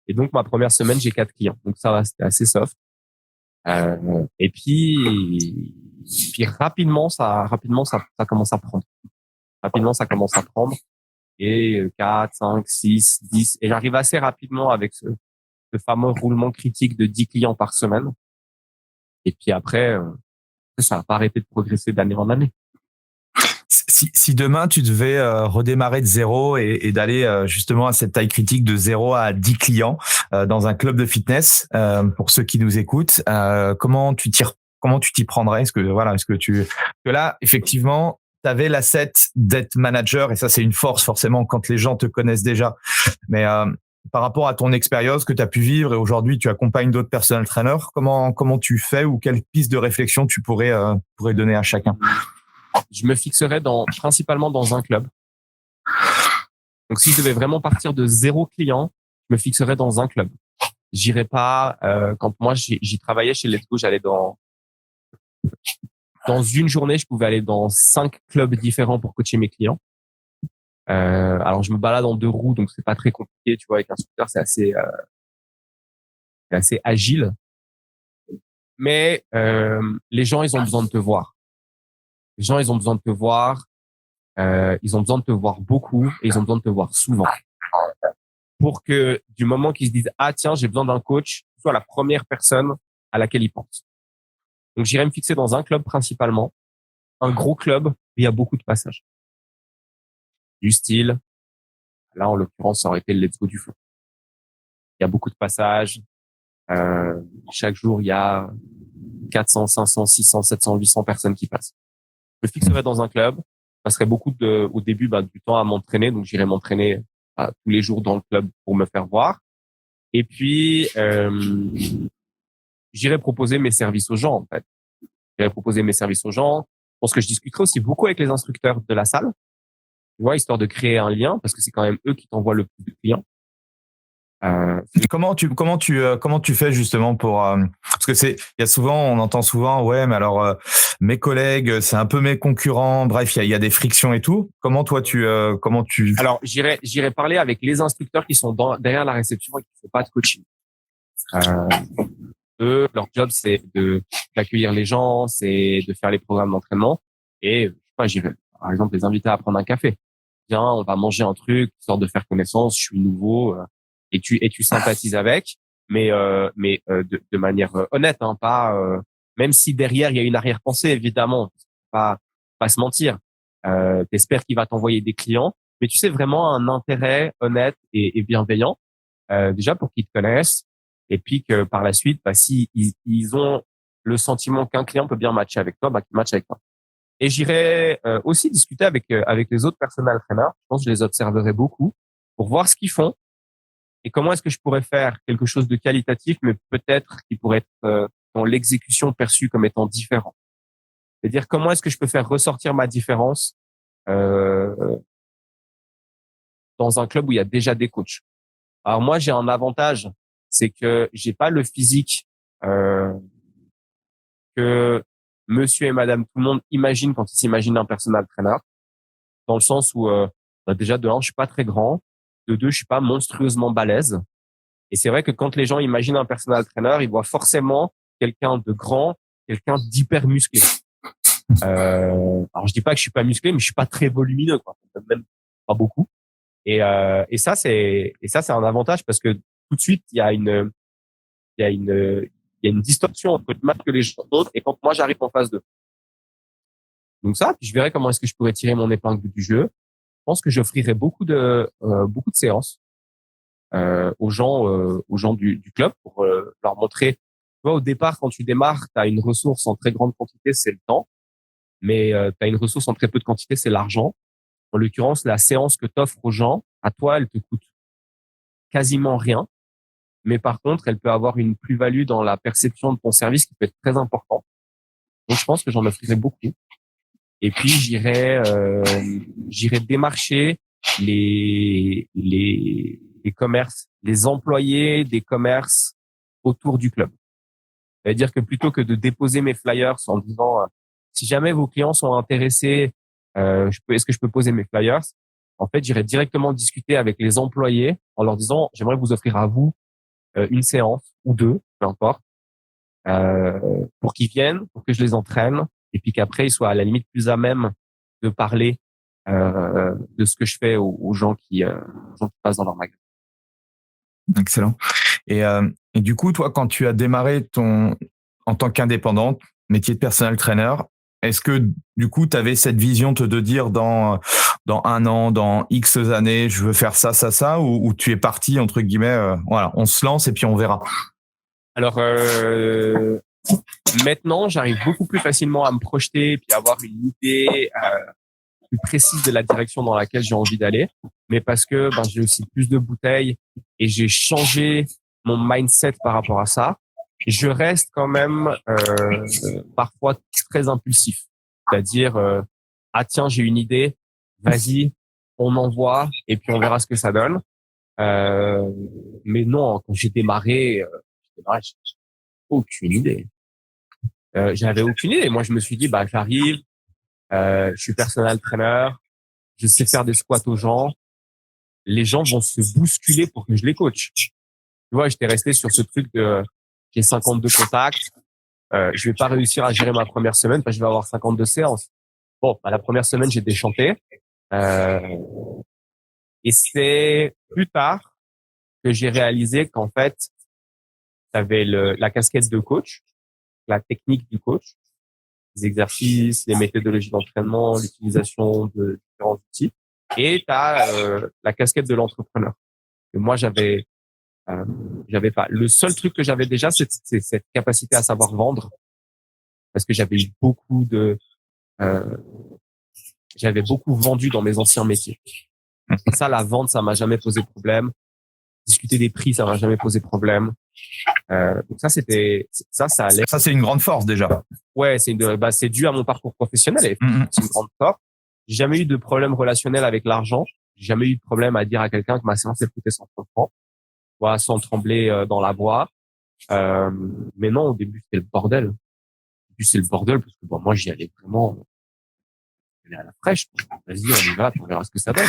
Speaker 2: Et donc, ma première semaine, j'ai 4 clients. Donc, ça va, c'était assez soft. Et puis rapidement, ça commence à prendre. Rapidement, ça commence à prendre. Et 4, 5, 6, 10. Et j'arrive assez rapidement avec ce fameux roulement critique de 10 clients par semaine. Et puis après, ça n'a pas arrêté de progresser d'année en année.
Speaker 1: Si demain tu devais redémarrer de zéro et d'aller justement à cette taille critique de 0 à 10 clients dans un club de fitness, pour ceux qui nous écoutent, comment tu t'y prendrais? Que là, effectivement, tu avais l'asset d'être manager et ça, c'est une force forcément quand les gens te connaissent déjà. Mais par rapport à ton expérience que tu as pu vivre et aujourd'hui tu accompagnes d'autres personal trainers, comment tu fais ou quelle piste de réflexion tu pourrais donner à chacun?
Speaker 2: Je me fixerais principalement dans un club. Donc, si je devais vraiment partir de 0 client, je me fixerais dans un club. J'irais pas, quand moi j'y travaillais chez Let's Go, j'allais dans une journée, je pouvais aller dans 5 clubs différents pour coacher mes clients. Alors, je me balade en 2 roues, donc c'est pas très compliqué, tu vois, avec un scooter, c'est assez agile. Mais les gens, ils ont besoin de te voir. Les gens, ils ont besoin de te voir. Ils ont besoin de te voir beaucoup et ils ont besoin de te voir souvent. Pour que du moment qu'ils se disent ah tiens, j'ai besoin d'un coach, tu sois la première personne à laquelle ils pensent. Donc j'irai me fixer dans un club principalement, un gros club où il y a beaucoup de passages. Du style, là en l'occurrence, ça aurait été le Let's Go du fond. Il y a beaucoup de passages. Chaque jour, il y a 400, 500, 600, 700, 800 personnes qui passent. Je me fixerai dans un club. Je passerai beaucoup au début du temps à m'entraîner, donc j'irai m'entraîner tous les jours dans le club pour me faire voir. Et puis j'irai proposer mes services aux gens en fait. J'irai proposer mes services aux gens. Je pense que je discuterai aussi beaucoup avec les instructeurs de la salle, tu vois, histoire de créer un lien parce que c'est quand même eux qui t'envoient le plus de clients.
Speaker 1: Comment tu fais justement pour parce que on entend souvent ouais mais alors mes collègues c'est un peu mes concurrents, bref il y a des frictions et tout. Comment tu
Speaker 2: Alors j'irai parler avec les instructeurs qui sont derrière la réception et qui font pas de coaching. Eux, leur job c'est d'accueillir les gens, c'est de faire les programmes d'entraînement et je sais pas, j'irai par exemple les inviter à prendre un café. Viens, on va manger un truc, histoire de faire connaissance, je suis nouveau. Et tu sympathises avec, mais de manière honnête, hein, pas même si derrière il y a une arrière-pensée évidemment, pas se mentir. T'espères qu'il va t'envoyer des clients, mais tu sais vraiment un intérêt honnête et bienveillant déjà pour qu'ils te connaissent et puis que par la suite, si ils ont le sentiment qu'un client peut bien matcher avec toi, qu'ils matchent avec toi. Et j'irai aussi discuter avec les autres personal trainers. Je pense que je les observerai beaucoup pour voir ce qu'ils font. Et comment est-ce que je pourrais faire quelque chose de qualitatif, mais peut-être qui pourrait être dans l'exécution perçue comme étant différent. C'est-à-dire comment est-ce que je peux faire ressortir ma différence dans un club où il y a déjà des coachs. Alors moi, j'ai un avantage, c'est que j'ai pas le physique que monsieur et madame tout le monde imagine quand ils s'imaginent un personal trainer, dans le sens où déjà de un, je suis pas très grand, de deux, je suis pas monstrueusement balèze. Et c'est vrai que quand les gens imaginent un personal trainer, ils voient forcément quelqu'un de grand, quelqu'un d'hyper musclé. Alors je dis pas que je suis pas musclé, mais je suis pas très volumineux, quoi. Même pas beaucoup. Et ça c'est un avantage parce que tout de suite il y a une distorsion entre le match que les gens autres et quand moi j'arrive en phase 2. Donc ça, puis je verrai comment est-ce que je pourrais tirer mon épingle du jeu. Je pense que j'offrirai beaucoup de séances aux gens du club pour leur montrer. Tu vois, au départ, quand tu démarres, tu as une ressource en très grande quantité, c'est le temps, mais tu as une ressource en très peu de quantité, c'est l'argent. En l'occurrence, la séance que tu offres aux gens, à toi, elle te coûte quasiment rien, mais par contre, elle peut avoir une plus-value dans la perception de ton service qui peut être très important. Donc, je pense que j'en offrirai beaucoup. Et puis, j'irai démarcher les commerces, les employés des commerces autour du club. C'est-à-dire que plutôt que de déposer mes flyers en disant si jamais vos clients sont intéressés, est-ce que je peux poser mes flyers? En fait, j'irai directement discuter avec les employés en leur disant j'aimerais vous offrir à vous une séance ou deux, peu importe, pour qu'ils viennent, pour que je les entraîne, et puis qu'après ils soient à la limite plus à même de parler de ce que je fais aux gens aux gens qui passent dans leur magasin.
Speaker 1: Excellent. Et du coup, toi, quand tu as démarré en tant qu'indépendante, métier de personal trainer, est-ce que du coup, tu avais cette vision de dire dans un an, dans X années, je veux faire ça, ça, ça, ou tu es parti, entre guillemets, voilà, on se lance et puis on verra?
Speaker 2: Alors maintenant, j'arrive beaucoup plus facilement à me projeter puis à avoir une idée plus précise de la direction dans laquelle j'ai envie d'aller, mais parce que j'ai aussi plus de bouteilles et j'ai changé mon mindset par rapport à ça. Je reste quand même parfois très impulsif, c'est-à-dire ah tiens, j'ai une idée, vas-y, on envoie et puis on verra ce que ça donne. Mais non, quand j'avais aucune idée. J'avais aucune idée. Moi, je me suis dit j'arrive, je suis personal trainer, je sais faire des squats aux gens. Les gens vont se bousculer pour que je les coach. Tu vois, j'étais resté sur ce truc de j'ai 52 contacts, je vais pas réussir à gérer ma première semaine parce que je vais avoir 52 séances. Bon, la première semaine, j'ai déchanté. Et c'est plus tard que j'ai réalisé qu'en fait, tu avais la casquette de coach, la technique du coach, les exercices, les méthodologies d'entraînement, l'utilisation de différents outils. Et tu as la casquette de l'entrepreneur. Et moi, j'avais pas. Le seul truc que j'avais déjà, c'est cette capacité à savoir vendre, parce que euh, j'avais beaucoup vendu dans mes anciens métiers. Et ça, la vente, ça m'a jamais posé problème. Discuter des prix, ça m'a jamais posé problème. Donc ça allait.
Speaker 1: Ça, c'est une grande force déjà.
Speaker 2: Ouais, c'est dû à mon parcours professionnel et c'est une grande force. J'ai jamais eu de problème relationnel avec l'argent. J'ai jamais eu de problème à dire à quelqu'un que ma séance elle coûtait 130 francs, voilà, sans trembler dans la voix. Mais non, au début c'était le bordel. Au début c'est le bordel parce que moi j'y allais vraiment à la fraîche. Vas-y, on y va, on verra ce que ça donne.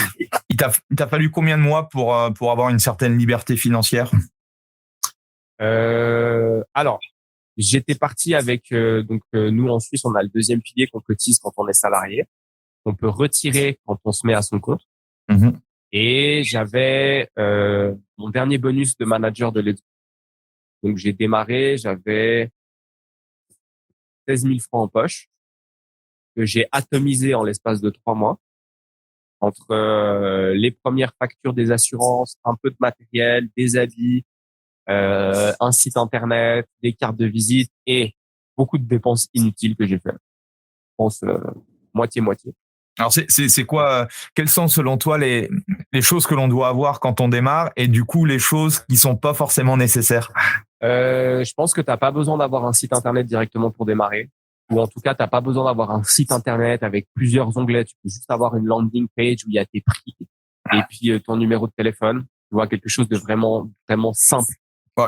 Speaker 1: Il t'a fallu combien de mois pour avoir une certaine liberté financière?
Speaker 2: Alors, j'étais parti avec nous en Suisse, on a le deuxième pilier qu'on cotise quand on est salarié, qu'on peut retirer quand on se met à son compte. Et j'avais mon dernier bonus de manager de l'Edu. Donc j'ai démarré, j'avais 16 000 francs en poche que j'ai atomisé en l'espace de 3 mois entre les premières factures des assurances, un peu de matériel, des habits, un site internet, des cartes de visite et beaucoup de dépenses inutiles que j'ai fait. Je pense moitié-moitié.
Speaker 1: Alors c'est quoi quelles sont selon toi les choses que l'on doit avoir quand on démarre et du coup les choses qui sont pas forcément nécessaires?
Speaker 2: Je pense que t'as pas besoin d'avoir un site internet directement pour démarrer, ou en tout cas t'as pas besoin d'avoir un site internet avec plusieurs onglets. Tu peux juste avoir une landing page où il y a tes prix et puis ton numéro de téléphone. Tu vois, quelque chose de vraiment vraiment simple.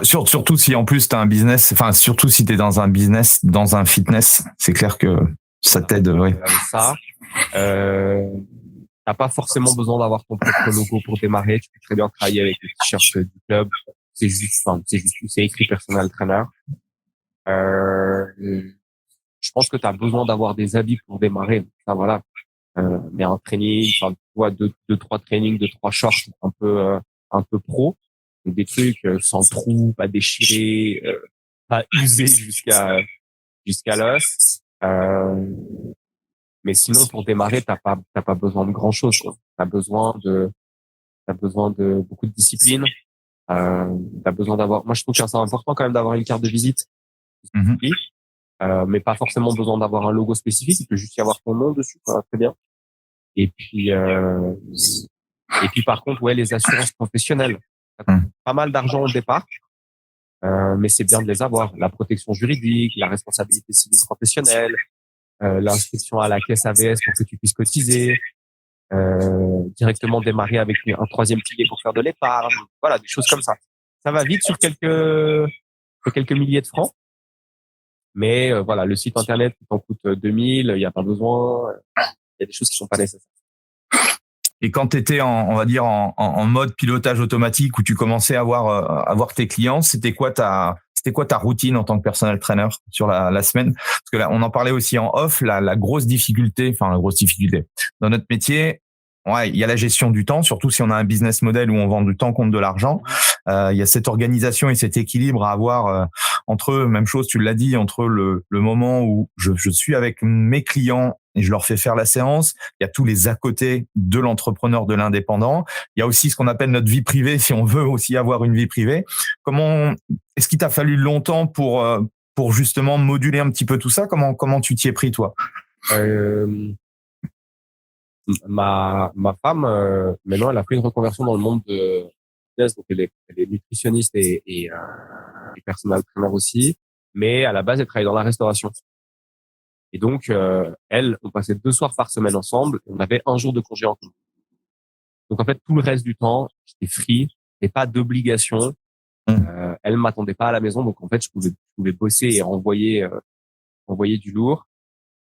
Speaker 1: Surtout si en plus tu as un business, enfin surtout si tu es dans un business, dans un fitness, c'est clair que ça t'aide. Oui.
Speaker 2: Ça, t'as pas forcément besoin d'avoir ton propre logo pour démarrer. Tu peux très bien travailler avec le t-shirt du club. C'est écrit personal trainer. Je pense que tu as besoin d'avoir des habits pour démarrer. Enfin, voilà. Mais un training, enfin, tu vois, deux, trois trainings, deux, trois shorts un peu pro. Donc, des trucs sans trous, pas déchirés, pas usés jusqu'à l'os. Mais sinon, pour démarrer, t'as pas besoin de grand chose. T'as besoin de beaucoup de discipline. T'as besoin d'avoir, moi, je trouve que c'est important quand même d'avoir une carte de visite.
Speaker 1: Mhm.
Speaker 2: Mais pas forcément besoin d'avoir un logo spécifique. Il peut juste y avoir ton nom dessus, quoi. Très bien. Et puis, par contre, ouais, les assurances professionnelles. Ça coûte
Speaker 1: Mhm.
Speaker 2: pas mal d'argent au départ. Mais c'est bien de les avoir. La protection juridique, la responsabilité civile professionnelle, l'inscription à la caisse AVS pour que tu puisses cotiser, directement démarrer avec un troisième pilier pour faire de l'épargne. Voilà, des choses comme ça. Ça va vite sur quelques milliers de francs. Mais voilà, le site internet qui t'en coûte 2000, il n'y a pas besoin. Il y a des choses qui sont pas nécessaires.
Speaker 1: Et quand tu étais on va dire en mode pilotage automatique où tu commençais à avoir tes clients, c'était quoi ta routine en tant que personal trainer sur la semaine? Parce que là, on en parlait aussi en off, la grosse difficulté dans notre métier. Ouais, il y a la gestion du temps, surtout si on a un business model où on vend du temps contre de l'argent. Il y a cette organisation et cet équilibre à avoir entre, même chose, tu l'as dit, entre le moment où je suis avec mes clients et je leur fais faire la séance. Il y a tous les à côté de l'entrepreneur, de l'indépendant. Il y a aussi ce qu'on appelle notre vie privée, si on veut aussi avoir une vie privée. Est-ce qu'il t'a fallu longtemps pour justement moduler un petit peu tout ça? Comment tu t'y es pris, toi?
Speaker 2: Ma femme, maintenant, elle a fait une reconversion dans le monde de business, donc elle est nutritionniste et personal trainer aussi, mais à la base, elle travaille dans la restauration. Et donc, on passait 2 soirs par semaine ensemble, et on avait un jour de congé en commun. Donc, en fait, tout le reste du temps, j'étais free, et pas d'obligation. Elle m'attendait pas à la maison, donc en fait, je pouvais bosser et envoyer du lourd.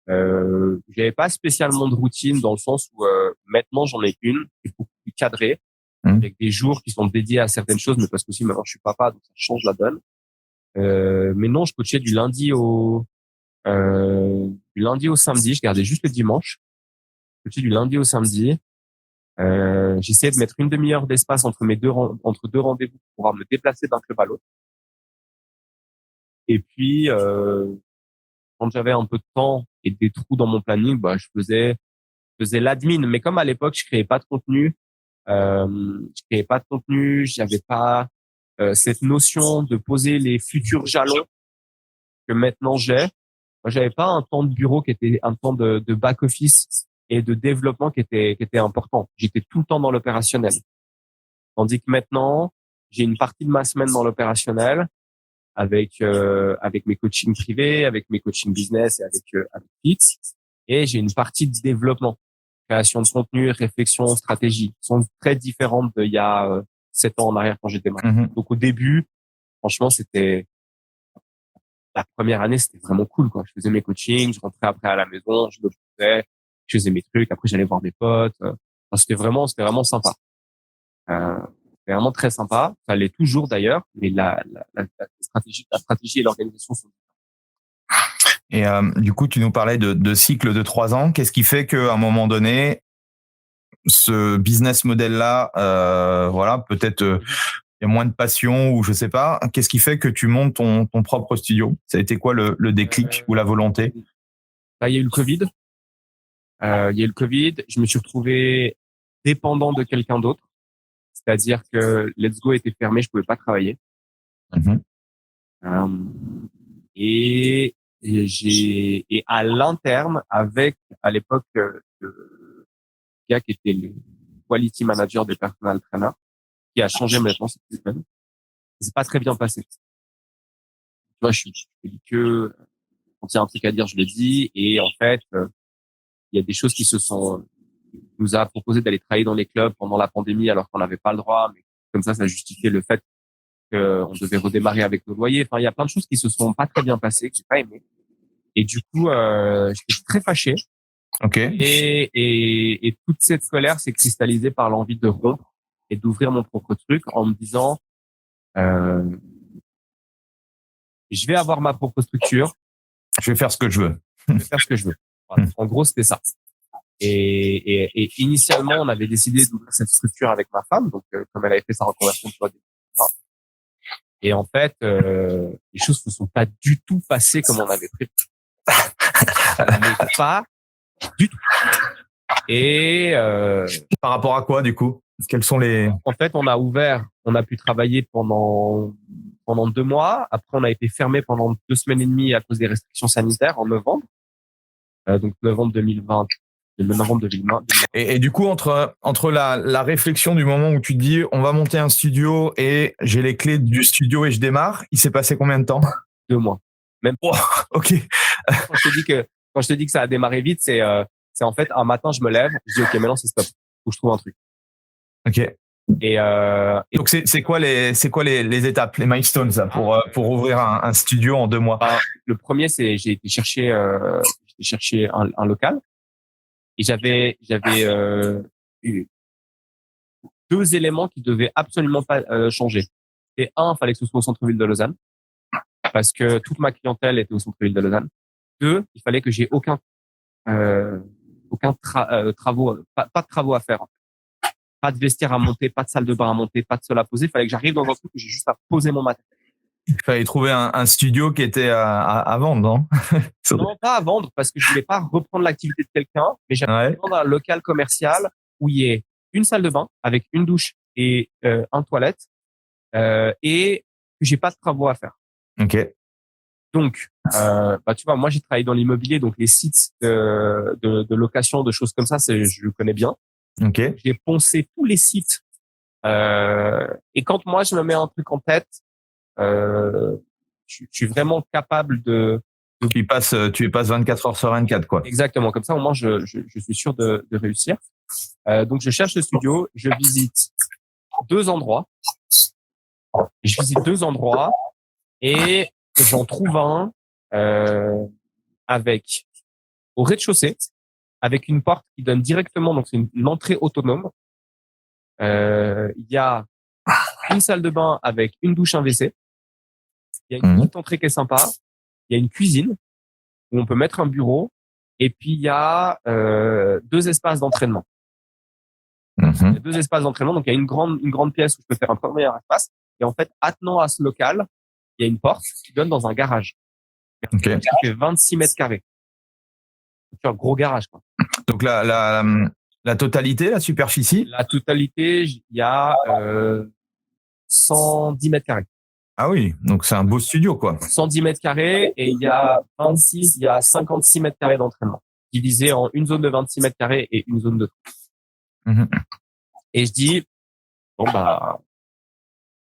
Speaker 2: J'avais pas spécialement de routine dans le sens où maintenant j'en ai une qui est beaucoup plus cadrée avec des jours qui sont dédiés à certaines choses, mais parce que aussi maintenant je suis papa donc ça change la donne. Mais non, je coachais du lundi au samedi, je gardais juste le dimanche. Je coachais du lundi au samedi. J'essayais de mettre une demi-heure d'espace entre deux rendez-vous pour pouvoir me déplacer d'un club à l'autre. Et puis quand j'avais un peu de temps et des trous dans mon planning, bah je faisais l'admin, mais comme à l'époque je créais pas de contenu, j'avais pas cette notion de poser les futurs jalons que maintenant j'ai. Moi, j'avais pas un temps de bureau qui était un temps de back office et de développement qui était important. J'étais tout le temps dans l'opérationnel. Tandis que maintenant, j'ai une partie de ma semaine dans l'opérationnel avec mes coachings privés, avec mes coachings business et avec Pix, et j'ai une partie de développement, création de contenu, réflexion, stratégie, qui sont très différentes d'il y a 7 ans en arrière quand j'ai démarré. Donc au début, franchement, c'était la première année, c'était vraiment cool, quoi. Je faisais mes coachings, je rentrais après à la maison, je me posais, je faisais mes trucs, après j'allais voir mes potes. Enfin, c'était vraiment sympa. C'est vraiment très sympa. Ça l'est toujours d'ailleurs, mais la stratégie et l'organisation sont.
Speaker 1: Et du coup, tu nous parlais de cycle de 3 ans. Qu'est-ce qui fait qu'à un moment donné, ce business model-là, voilà, peut-être il y a moins de passion ou je sais pas. Qu'est-ce qui fait que tu montes ton propre studio? Ça a été quoi le déclic ou la volonté?
Speaker 2: Il y a eu le Covid. Je me suis retrouvé dépendant de quelqu'un d'autre. C'est-à-dire que Let's Go était fermé, je pouvais pas travailler. Euh, et à l'interne, avec à l'époque le gars qui était le quality manager des personal trainers, qui a changé maintenant cette semaine, c'est pas très bien passé. Tu vois, je dis que quand il y a un truc à dire, je le dis. Et en fait, il y a des choses nous a proposé d'aller travailler dans les clubs pendant la pandémie alors qu'on n'avait pas le droit, mais comme ça justifiait le fait qu'on devait redémarrer avec nos loyers. Enfin, il y a plein de choses qui se sont pas très bien passées, que j'ai pas aimé. Et du coup, j'étais très fâché.
Speaker 1: Ok.
Speaker 2: Et toute cette colère s'est cristallisée par l'envie de rompre et d'ouvrir mon propre truc en me disant, je vais avoir ma propre structure.
Speaker 1: Je vais faire ce que je veux.
Speaker 2: Je vais faire ce que je veux. Voilà. En gros, c'était ça. Et initialement, on avait décidé d'ouvrir cette structure avec ma femme, donc comme elle avait fait sa reconversion, tu vois. Et en fait, les choses ne se sont pas du tout passées comme on avait prévu. Mais pas Du tout. Et
Speaker 1: par rapport à quoi, du coup? Quels sont les...
Speaker 2: En fait, on a pu travailler pendant 2 mois. Après, on a été fermé pendant 2 semaines et demie à cause des restrictions sanitaires en novembre. Donc novembre 2020. Novembre 2020.
Speaker 1: Et du coup, entre la réflexion du moment où tu te dis on va monter un studio et j'ai les clés du studio et je démarre, il s'est passé combien de temps?
Speaker 2: 2 mois. Même.
Speaker 1: Oh, ok.
Speaker 2: Quand je te dis que ça a démarré vite, c'est en fait un matin je me lève, je dis ok maintenant c'est stop, faut que je trouve un truc.
Speaker 1: Ok.
Speaker 2: Et
Speaker 1: donc c'est quoi les étapes, les milestones là, pour ouvrir un studio en 2 mois?
Speaker 2: Le premier c'est j'ai été chercher un local et j'avais eu 2 éléments qui devaient absolument pas changer. Et un, fallait que ce soit au centre-ville de Lausanne parce que toute ma clientèle était au centre-ville de Lausanne. 2, il fallait que j'ai aucun travaux, pas de travaux à faire. Pas de vestiaire à monter, pas de salle de bain à monter, pas de sol à poser. Il fallait que j'arrive dans un truc où j'ai juste à poser mon matériel.
Speaker 1: Il fallait trouver un studio qui était à vendre, non?
Speaker 2: Non, pas à vendre, parce que je voulais pas reprendre l'activité de quelqu'un, mais j'avais besoin d'un local commercial où il y ait une salle de bain avec une douche et un toilette et que j'ai pas de travaux à faire.
Speaker 1: Ok.
Speaker 2: Donc, tu vois, moi j'ai travaillé dans l'immobilier, donc les sites de location, de choses comme ça, je le connais bien.
Speaker 1: Ok.
Speaker 2: J'ai poncé tous les sites. Et quand moi je me mets un truc en tête, je suis vraiment capable de.
Speaker 1: Tu y passes 24 heures sur 24, quoi.
Speaker 2: Exactement. Comme ça, au moins, je suis sûr de réussir. Donc, je cherche le studio, je visite 2 endroits. Je visite 2 endroits et j'en trouve un avec au rez-de-chaussée, avec une porte qui donne directement, donc c'est une entrée autonome. Il y a une salle de bain avec une douche, un WC. Il y a une petite entrée qui est sympa. Il y a une cuisine où on peut mettre un bureau. Et puis, il y a 2 espaces d'entraînement. Il y a 2 espaces d'entraînement. Donc, il y a une grande pièce où je peux faire un premier espace. Et en fait, attenant à ce local, il y a une porte qui donne dans un garage.
Speaker 1: Okay.
Speaker 2: Qui fait 26 mètres carrés. C'est un gros garage, quoi.
Speaker 1: Donc, la totalité, la superficie?
Speaker 2: La totalité, il y a 110 mètres carrés.
Speaker 1: Ah oui, donc c'est un beau studio, quoi.
Speaker 2: 110 mètres carrés et il y a 56 mètres carrés d'entraînement, divisé en une zone de 26 mètres carrés et une zone de 30. Et je dis,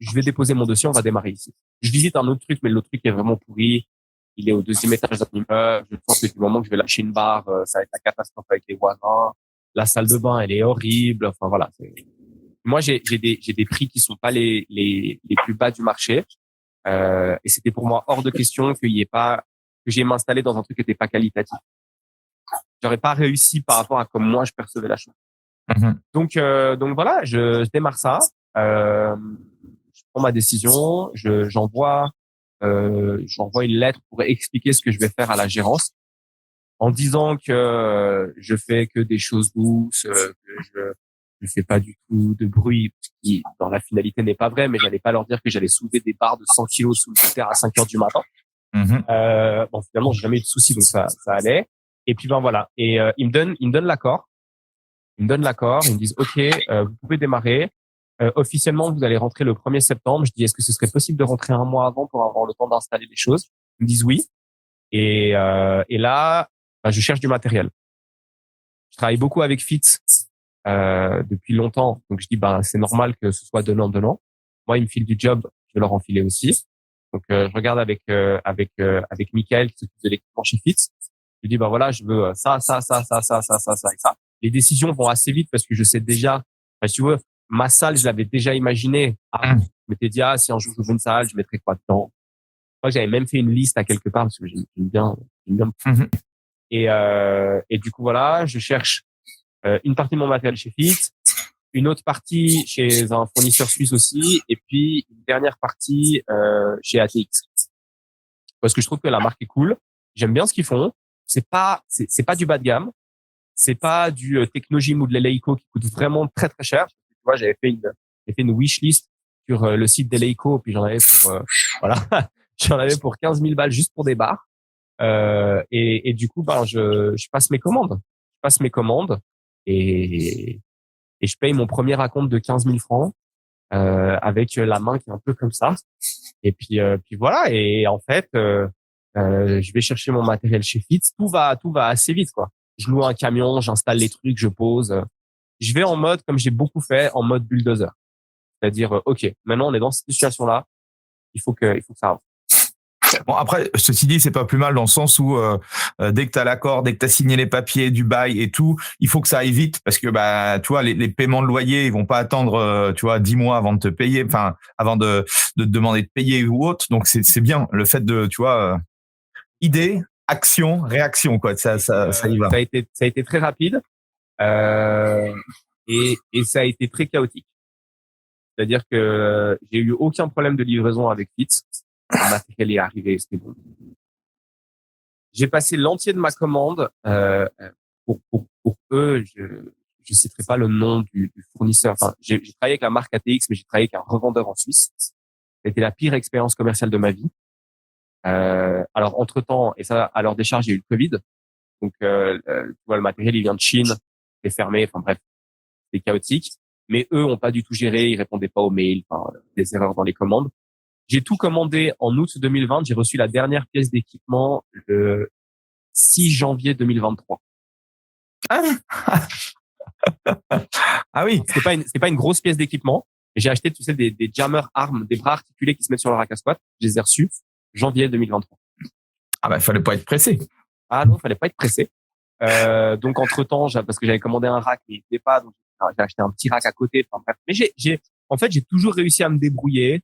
Speaker 2: je vais déposer mon dossier, on va démarrer ici. Je visite un autre truc, mais l'autre truc est vraiment pourri. Il est au 2e étage d'un immeuble. Je pense que du moment que je vais lâcher une barre, ça va être la catastrophe avec les voisins. La salle de bain, elle est horrible. Enfin voilà. Moi, j'ai des prix qui sont pas les plus bas du marché. Et c'était pour moi hors de question que j'ai m'installer dans un truc qui n'était pas qualitatif. J'aurais pas réussi par rapport à comme moi je percevais la chose. Donc voilà, je démarre ça. Je prends ma décision. J'envoie une lettre pour expliquer ce que je vais faire à la gérance, en disant que je fais que des choses douces, que je fais pas du tout de bruit, ce qui dans la finalité n'est pas vrai, mais j'allais pas leur dire que j'allais soulever des barres de 100 kilos sous le terre à 5 heures du matin. Finalement, j'ai jamais eu de soucis, donc ça allait. Et puis voilà. Et ils me donnent l'accord. Ils me disent OK, vous pouvez démarrer. Officiellement, vous allez rentrer le 1er septembre. Je dis est-ce que ce serait possible de rentrer un mois avant pour avoir le temps d'installer les choses? Ils me disent oui. Et là, je cherche du matériel. Je travaille beaucoup avec Fitz depuis longtemps, donc je dis c'est normal que ce soit donnant. Moi, ils me filent du job, je vais leur en filer aussi. Donc je regarde avec Michael qui s'occupe de l'équipement chez Fitz. Je dis voilà, je veux ça et ça. Les décisions vont assez vite parce que je sais déjà. Si tu veux, ma salle, je l'avais déjà imaginée. Je m'étais dit si un jour j'ouvre une salle, je mettrai quoi dedans. Moi, j'avais même fait une liste à quelque part parce que j'aime bien. Et du coup voilà, je cherche une partie de mon matériel chez Fitz, une autre partie chez un fournisseur suisse aussi, et puis une dernière partie chez ATX. Parce que je trouve que la marque est cool. J'aime bien ce qu'ils font. C'est pas du bas de gamme. C'est pas du Technogym ou de l'Eleiko qui coûte vraiment très très cher. Tu vois, j'avais fait une wishlist sur le site d'Eleiko, puis j'en avais pour j'en avais pour 15 000 balles juste pour des barres. Et du coup, je passe mes commandes. passe mes commandes et je paye mon premier acompte de 15 000 francs avec la main qui est un peu comme ça. Et puis voilà. Et en fait, je vais chercher mon matériel chez Fitz. Tout va assez vite, quoi. Je loue un camion, j'installe les trucs, je pose. Je vais en mode, comme j'ai beaucoup fait, en mode bulldozer. C'est-à-dire, OK, maintenant on est dans cette situation-là. Il faut que ça avance.
Speaker 1: Bon, après, ceci dit, c'est pas plus mal dans le sens où dès que tu as l'accord, dès que tu as signé les papiers du bail et tout, il faut que ça aille vite parce que bah tu vois les paiements de loyer, ils vont pas attendre tu vois 10 mois avant de te payer, enfin avant de te demander de payer ou autre. Donc c'est bien le fait de tu vois idée, action, réaction quoi, ça y va.
Speaker 2: Ça a été très rapide et ça a été très chaotique. C'est-à-dire que j'ai eu aucun problème de livraison avec Fitz. Le matériel est arrivé, c'était bon. J'ai passé l'entier de ma commande pour eux. Je citerai pas le nom du fournisseur. Enfin, j'ai travaillé avec la marque ATX, mais j'ai travaillé avec un revendeur en Suisse. C'était la pire expérience commerciale de ma vie. Alors entre temps, et ça à leur décharge, il y a eu le Covid. Donc tu vois, le matériel il vient de Chine, c'est fermé. Enfin bref, c'est chaotique. Mais eux ont pas du tout géré, ils répondaient pas aux mails, enfin des erreurs dans les commandes. J'ai tout commandé en août 2020. J'ai reçu la dernière pièce d'équipement le 6 janvier 2023.
Speaker 1: Ah oui.
Speaker 2: C'était pas une grosse pièce d'équipement. J'ai acheté, tu sais, des jammers armes, des bras articulés qui se mettent sur le rack à squat. Je les ai reçus janvier 2023.
Speaker 1: Ah bah, il fallait pas être pressé.
Speaker 2: Ah non, fallait pas être pressé. Donc, entre temps, parce que j'avais commandé un rack, mais il n'était pas, donc j'ai acheté un petit rack à côté. Enfin, bref. Mais en fait, j'ai toujours réussi à me débrouiller.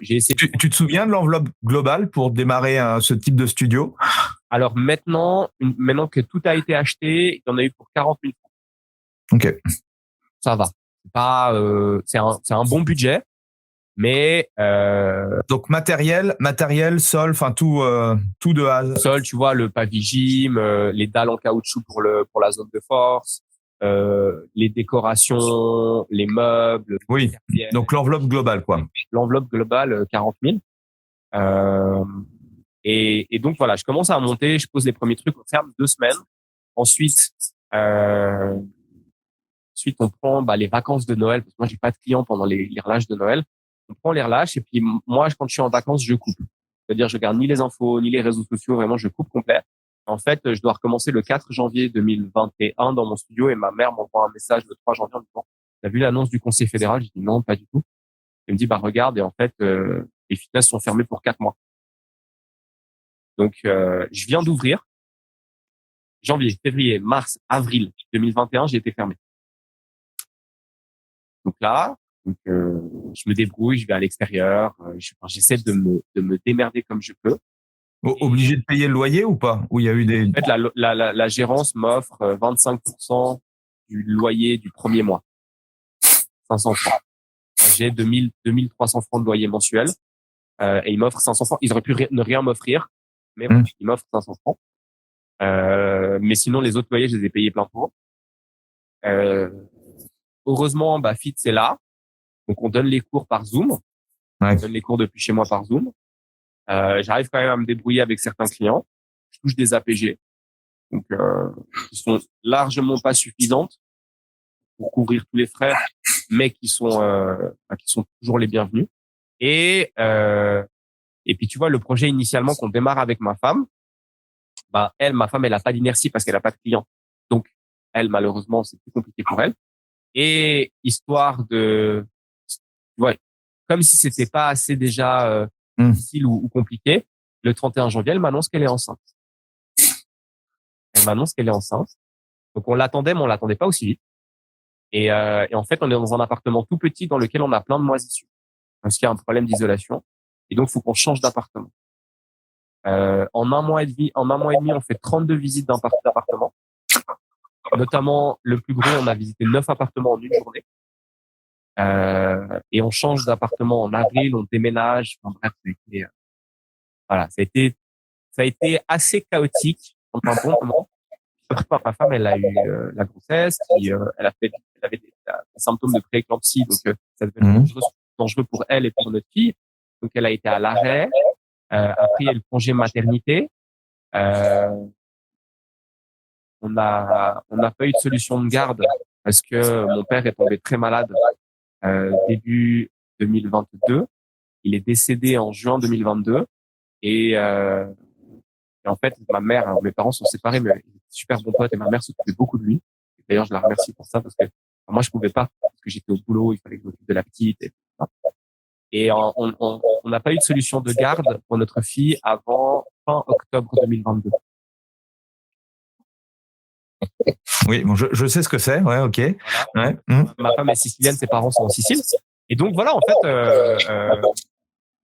Speaker 2: J'ai essayé.
Speaker 1: Tu te souviens de l'enveloppe globale pour démarrer ce type de studio?
Speaker 2: Alors maintenant que tout a été acheté, il y en a eu pour 40 000 francs.
Speaker 1: Ok.
Speaker 2: Ça va. C'est pas, c'est un bon budget, mais
Speaker 1: donc matériel, sol, enfin tout de A à Z.
Speaker 2: Sol, tu vois, le pavigym, les dalles en caoutchouc pour la zone de force, les décorations, les meubles.
Speaker 1: Oui. Donc l'enveloppe globale, quoi.
Speaker 2: L'enveloppe globale, 40 000. Et donc voilà, je commence à monter, je pose les premiers trucs, on ferme 2 semaines. Ensuite, on prend les vacances de Noël, parce que moi j'ai pas de clients pendant les relâches de Noël. On prend les relâches et puis moi quand je suis en vacances, je coupe. C'est-à-dire je garde ni les infos ni les réseaux sociaux, vraiment je coupe complet. En fait, je dois recommencer le 4 janvier 2021 dans mon studio et ma mère m'envoie un message le 3 janvier en me disant "T'as vu l'annonce du Conseil fédéral?" Je dis "Non, pas du tout." Elle me dit "Regarde, et en fait les fitness sont fermés pour 4 mois." Donc je viens d'ouvrir. Janvier, février, mars, avril 2021, j'ai été fermé. Donc là, je me débrouille, je vais à l'extérieur, j'essaie de me démerder comme je peux.
Speaker 1: Obligé de payer le loyer ou pas? Ou il y a eu des...
Speaker 2: En fait, la gérance m'offre 25% du loyer du premier mois. 500 francs. J'ai 2300 francs de loyer mensuel, et ils m'offrent 500 francs. Ils auraient pu ne rien m'offrir, mais ils m'offrent 500 francs. Mais sinon, les autres loyers, je les ai payés plein pot. Heureusement, Fitz est là. Donc, on donne les cours par Zoom.
Speaker 1: Ouais.
Speaker 2: On donne les cours depuis chez moi par Zoom. J'arrive quand même à me débrouiller avec certains clients. Je touche des APG. Donc, qui sont largement pas suffisantes pour couvrir tous les frais, mais qui sont toujours les bienvenus. Et puis, tu vois, le projet initialement qu'on démarre avec ma femme, ma femme, elle a pas d'inertie parce qu'elle a pas de clients. Donc, elle, malheureusement, c'est plus compliqué pour elle. Et histoire de, ouais, comme si c'était pas assez déjà difficile ou compliqué, le 31 janvier, elle m'annonce qu'elle est enceinte. Donc on l'attendait, mais on l'attendait pas aussi vite. Et en fait, on est dans un appartement tout petit dans lequel on a plein de moisissures, parce qu'il y a un problème d'isolation. Et donc, il faut qu'on change d'appartement. En un mois et demi, on fait 32 visites d'appartements. Notamment, le plus gros, on a visité 9 appartements en une journée. Et on change d'appartement en avril, on déménage. Enfin, bref, voilà, ça a été assez chaotique pendant un bon moment. Ma femme, elle a eu la grossesse, puis elle avait des symptômes de prééclampsie, donc ça devenait dangereux pour elle et pour notre fille. Donc elle a été à l'arrêt. Après, il y a le congé maternité. on n'a pas eu de solution de garde parce que mon père est tombé très malade début 2022. Il est décédé en juin 2022 et en fait mes parents sont séparés, mais ils étaient super bons potes et ma mère s'occupait beaucoup de lui. Et d'ailleurs, je la remercie pour ça parce que moi je pouvais pas parce que j'étais au boulot, il fallait que je m'occupe de la petite et tout ça. Et on n'a pas eu de solution de garde pour notre fille avant fin octobre 2022.
Speaker 1: Oui, bon, je sais ce que c'est. Ouais, ok.
Speaker 2: Voilà.
Speaker 1: Ouais.
Speaker 2: Ma femme est sicilienne, ses parents sont en Sicile. Et donc voilà, en fait,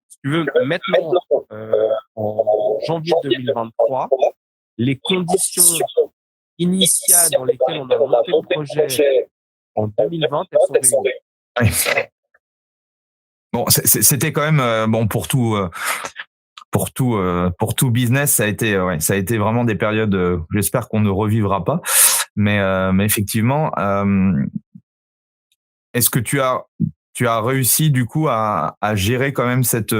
Speaker 2: si tu veux, maintenant, en janvier 2023, les conditions initiales dans lesquelles on a monté le projet en 2020, elles sont réunies.
Speaker 1: Ouais. Bon, c'était quand même bon pour tout business, ça a été vraiment des périodes. J'espère qu'on ne revivra pas, mais effectivement, est-ce que tu as réussi du coup à gérer quand même cette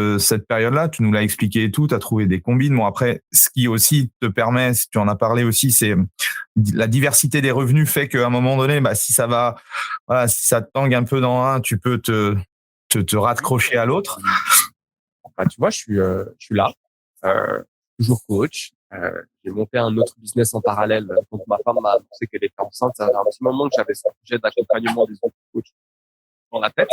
Speaker 1: période-là? Tu nous l'as expliqué et tout, tu as trouvé des combines. Bon, après, ce qui aussi te permet, si tu en as parlé aussi, c'est la diversité des revenus fait qu'à un moment donné, si ça va, voilà, si ça te tangue un peu dans un, tu peux te raccrocher à l'autre.
Speaker 2: Tu vois, je suis là, toujours coach. J'ai monté un autre business en parallèle. Donc ma femme m'a annoncé qu'elle était enceinte. Ça fait un petit moment que j'avais ce projet d'accompagnement des autres coachs dans la tête.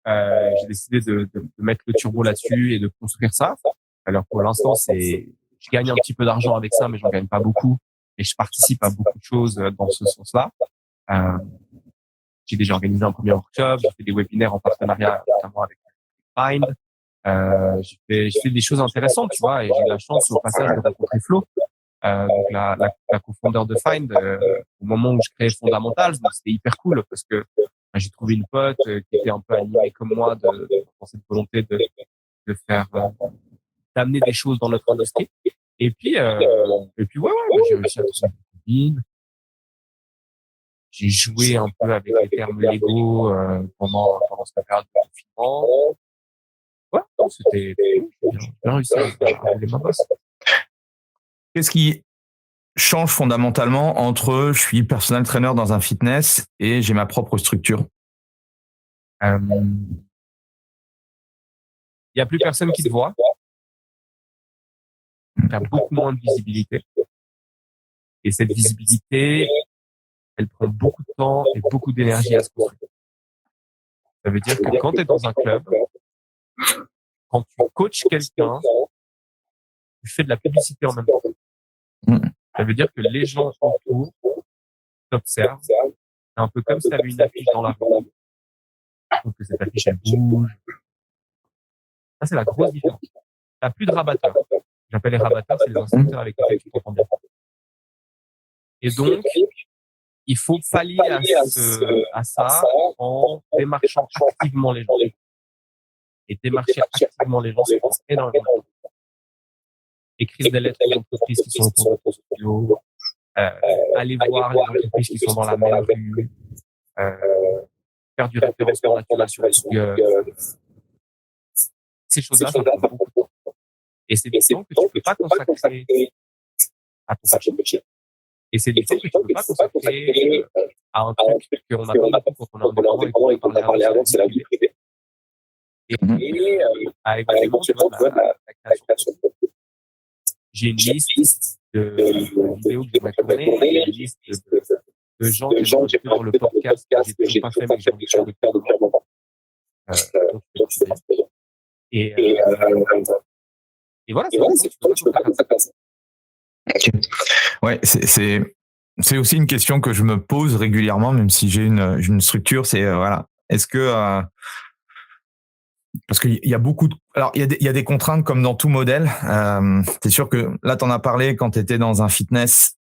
Speaker 2: J'ai décidé de mettre le turbo là-dessus et de construire ça. Alors pour l'instant, je gagne un petit peu d'argent avec ça, mais j'en gagne pas beaucoup. Et je participe à beaucoup de choses dans ce sens-là. J'ai déjà organisé un premier workshop, j'ai fait des webinaires en partenariat notamment avec Find. J'ai fait des choses intéressantes, tu vois, et j'ai eu la chance au passage de rencontrer Flo, donc la cofondeur de Find, au moment où je créais Fondamental. Donc c'était hyper cool parce que j'ai trouvé une pote qui était un peu animée comme moi dans cette volonté de faire d'amener des choses dans notre industrie. Et puis ouais, j'ai réussi à trouver une copine. J'ai joué un peu avec les termes légaux pendant cette période de confinement. Ouais, c'était bien réussi à rouler ma bosse.
Speaker 1: Qu'est-ce qui change fondamentalement entre je suis personal trainer dans un fitness et j'ai ma propre structure?
Speaker 2: Il y a plus personne qui te voit. Tu as beaucoup moins de visibilité. Et cette visibilité, elle prend beaucoup de temps et beaucoup d'énergie à se construire. Ça veut dire que quand tu es dans un club, quand tu coaches quelqu'un, tu fais de la publicité en même temps. Ça veut dire que les gens autour t'observent. C'est un peu comme si tu avais une affiche dans la rue. Je trouve que cette affiche, elle bouge. Ça, c'est la grosse différence. Tu n'as plus de rabatteurs. J'appelle les rabatteurs, c'est les instructeurs avec lesquels tu t'entends bien. Et donc, il faut pallier à ça en démarchant activement les gens. Et démarcher activement les gens, c'est énormément. Écrire des lettres aux entreprises qui sont autour de ton studio, aller voir les entreprises qui sont dans la même rue, faire du référencement naturel sur Google. Ces choses-là, ça prend beaucoup de temps. Et c'est des temps que tu ne peux pas consacrer à ton coaching. Et c'est des temps que tu ne peux pas consacrer à un truc qu'on attend beaucoup quand on est indépendant et qu'on parle avant, c'est la vie privée. Et avec également, tu vois, la création. J'ai une liste de vidéos que j'aimerais tourner, une liste de gens que j'ai invités pour le podcast que j'ai toujours pas fait, mais que j'ai envie de faire depuis un moment. Et voilà, c'est ça.
Speaker 1: Ouais, c'est aussi une question que je me pose régulièrement, même si j'ai une structure. C'est voilà, est-ce que parce qu'il y a beaucoup alors il y a des contraintes comme dans tout modèle. C'est sûr que là t'en as parlé quand t'étais dans un fitness.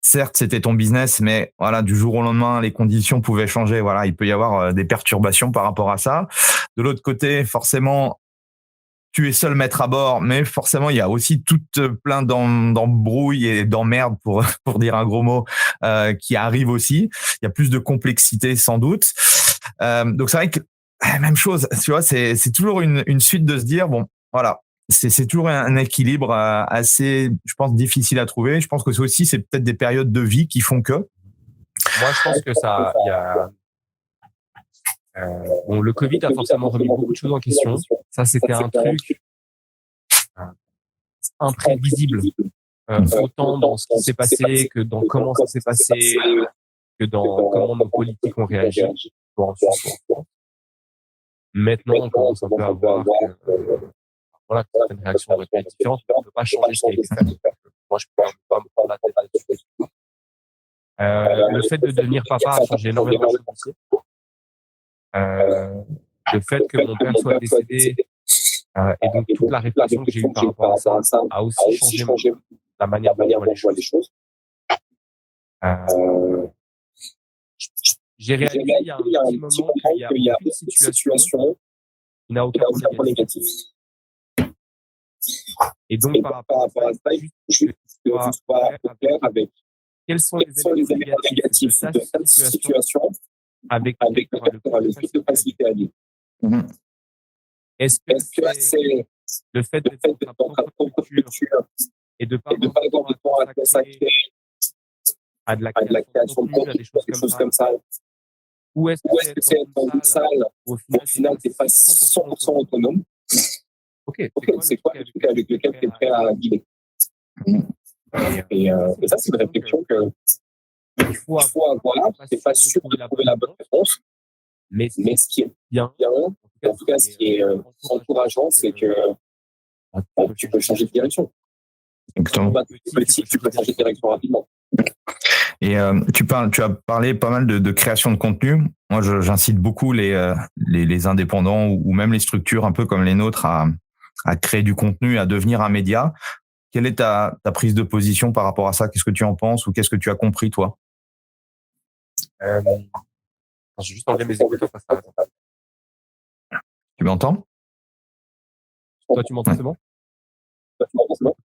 Speaker 1: Certes, c'était ton business, mais voilà, du jour au lendemain, les conditions pouvaient changer. Voilà, il peut y avoir des perturbations par rapport à ça. De l'autre côté, forcément, tu es seul maître à bord, mais forcément, il y a aussi tout plein d'embrouilles et d'emmerdes, pour dire un gros mot, qui arrivent aussi. Il y a plus de complexité, sans doute. Donc, c'est vrai que même chose, tu vois, c'est toujours une suite de se dire, bon, voilà, c'est toujours un équilibre assez, je pense, difficile à trouver. Je pense que c'est peut-être des périodes de vie qui font que.
Speaker 2: Moi, je pense que bon, le Covid a forcément remis beaucoup de choses en question. Ça, c'était un truc euh, imprévisible, autant dans ce qui s'est passé que dans comment ça s'est passé, que dans comment nos politiques ont réagi, soit en Suisse ou en France. Maintenant, on commence un peu à voir que voilà, certaines réactions auraient pu être différentes, mais on ne peut pas changer ce qui a été fait. Moi, je ne peux pas me prendre la tête là-dessus. Le fait de devenir papa a changé énormément de choses aussi. Le fait que mon père soit décédé et donc toute la réflexion que j'ai eue par rapport à ça a aussi changé la manière dont je vois les choses. J'ai réalisé il y a un petit moment qu'il y a aucune situation qui n'a aucun point négatif. Et donc, par rapport à ça, juste que tu sois clair avec quels sont les éléments négatifs de ta situation avec lesquels tu auras le plus de facilité à vivre. Est-ce que c'est le fait d'être dans ta propre culture et de ne pas avoir de temps à consacrer à de la création de contenu, à des choses comme ça? Ou est-ce que c'est être dans une salle où au final, tu n'es pas 100% autonome? Ok, c'est quoi le truc avec lequel tu es prêt à guider? Et ça, c'est une réflexion qu'il faut avoir. Tu n'es pas sûr de trouver la bonne réponse. Mais ce qui est bien, en tout cas, ce qui est encourageant, c'est que tu peux changer de direction.
Speaker 1: Exactement.
Speaker 2: Petit, tu peux changer de direction rapidement.
Speaker 1: Et tu as parlé pas mal de création de contenu. Moi, j'incite beaucoup les indépendants ou même les structures un peu comme les nôtres à créer du contenu, à devenir un média. Quelle est ta prise de position par rapport à ça? Qu'est-ce que tu en penses ou qu'est-ce que tu as compris, toi?
Speaker 2: J'ai juste enlevé mes écouteurs parce que
Speaker 1: Tu m'entends?
Speaker 2: Toi, tu m'entends, c'est bon?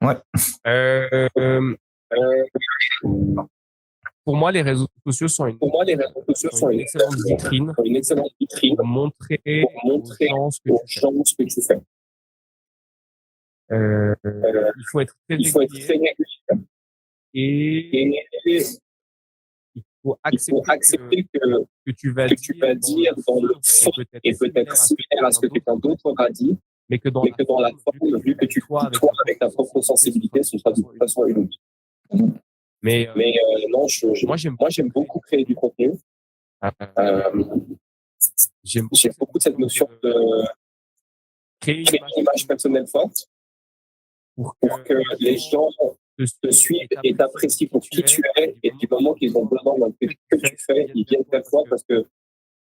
Speaker 1: Ouais.
Speaker 2: Pour moi, les réseaux sociaux sont une excellente vitrine pour montrer aux gens ce que tu fais. Il faut être très régulier et il faut accepter que tu vas dire dans le fond et peut-être similaire à ce que quelqu'un d'autre aura dit, mais que dans la forme, vu que tu toi avec ta propre sensibilité, ce sera de toute façon une autre. Mais non, moi j'aime beaucoup créer du contenu. J'aime beaucoup cette notion de créer une image personnelle forte pour que les gens te suivent et t'apprécient pour qui tu es, et du moment qu'ils ont besoin d'un truc que tu fais, ils viennent vers toi parce que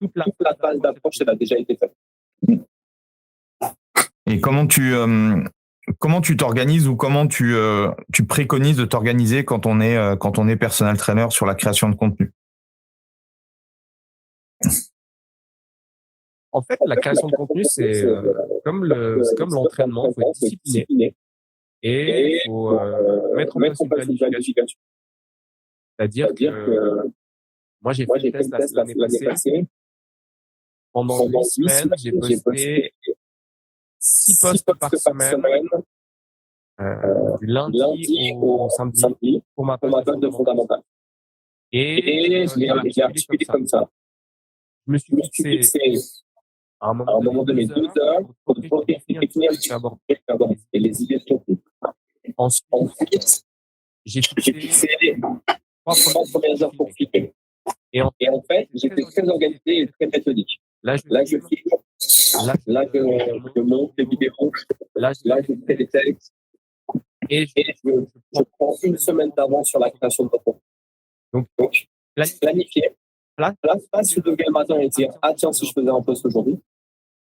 Speaker 2: toute la phase d'approche, elle a déjà été faite.
Speaker 1: Et comment tu t'organises ou comment tu préconises de t'organiser quand on est personal trainer sur la création de contenu?
Speaker 2: En fait, la création de contenu, c'est comme l'entraînement, il faut être discipliné et il faut mettre en place une planification. C'est-à-dire que moi, j'ai fait le test l'année passée. Pendant 8 semaines, j'ai posté 6 posts par semaine, du lundi au samedi, pour ma page de fondamentale. Et je l'ai articulé comme ça. Je me suis fixé à un moment donné 2 heures pour définir ce que tu aborder et les idées de contenu. Ensuite, j'ai fixé 3 premières heures pour filmer. Et en fait, j'étais très organisé et très méthodique. Là, je filme. Là, je monte les vidéos. Là, je fais les textes. Et je prends une semaine d'avance sur la création de contenu. Donc, planifier. Pas se lever le matin et dire « Ah tiens, si je faisais un post aujourd'hui ».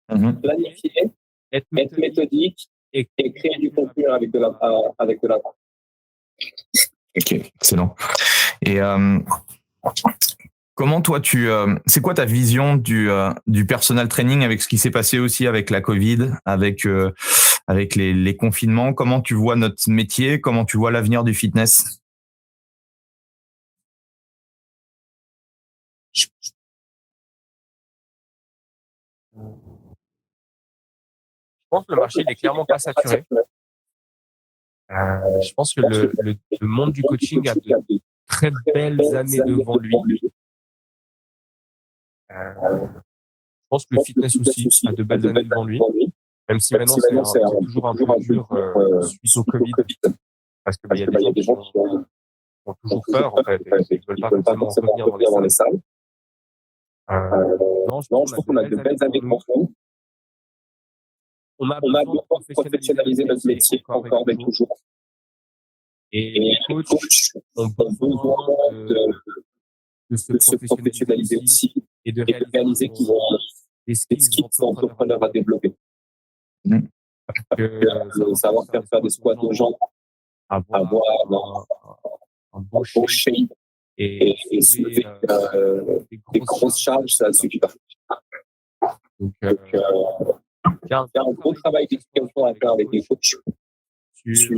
Speaker 2: Planifier, être méthodique et créer du contenu avec de la.
Speaker 1: Ok, excellent. Et comment toi c'est quoi ta vision du personal training avec ce qui s'est passé aussi avec la Covid, avec les confinements? Comment tu vois notre métier? Comment tu vois l'avenir du fitness?
Speaker 2: Je pense que le marché il est clairement pas saturé. Je pense que le monde du coaching a de très belles années devant lui. Je pense que le fitness aussi a de belles années devant lui, même si maintenant c'est toujours un peu dur suite au Covid, parce que il y a des gens qui ont toujours peur en fait, et qui veulent pas forcément revenir dans les salles. Non, je pense qu'on a de belles années devant nous. On a besoin de professionnaliser notre métier encore et toujours. Et les coachs ont besoin de se professionnaliser aussi et de réaliser qu'ils ont des skills d'entrepreneurs à développer. Savoir faire des squats aux gens, avoir un beau shape et soulever des grosses charges, ça suffit pas. Donc, il y a un gros travail d'explication à faire avec les coachs sur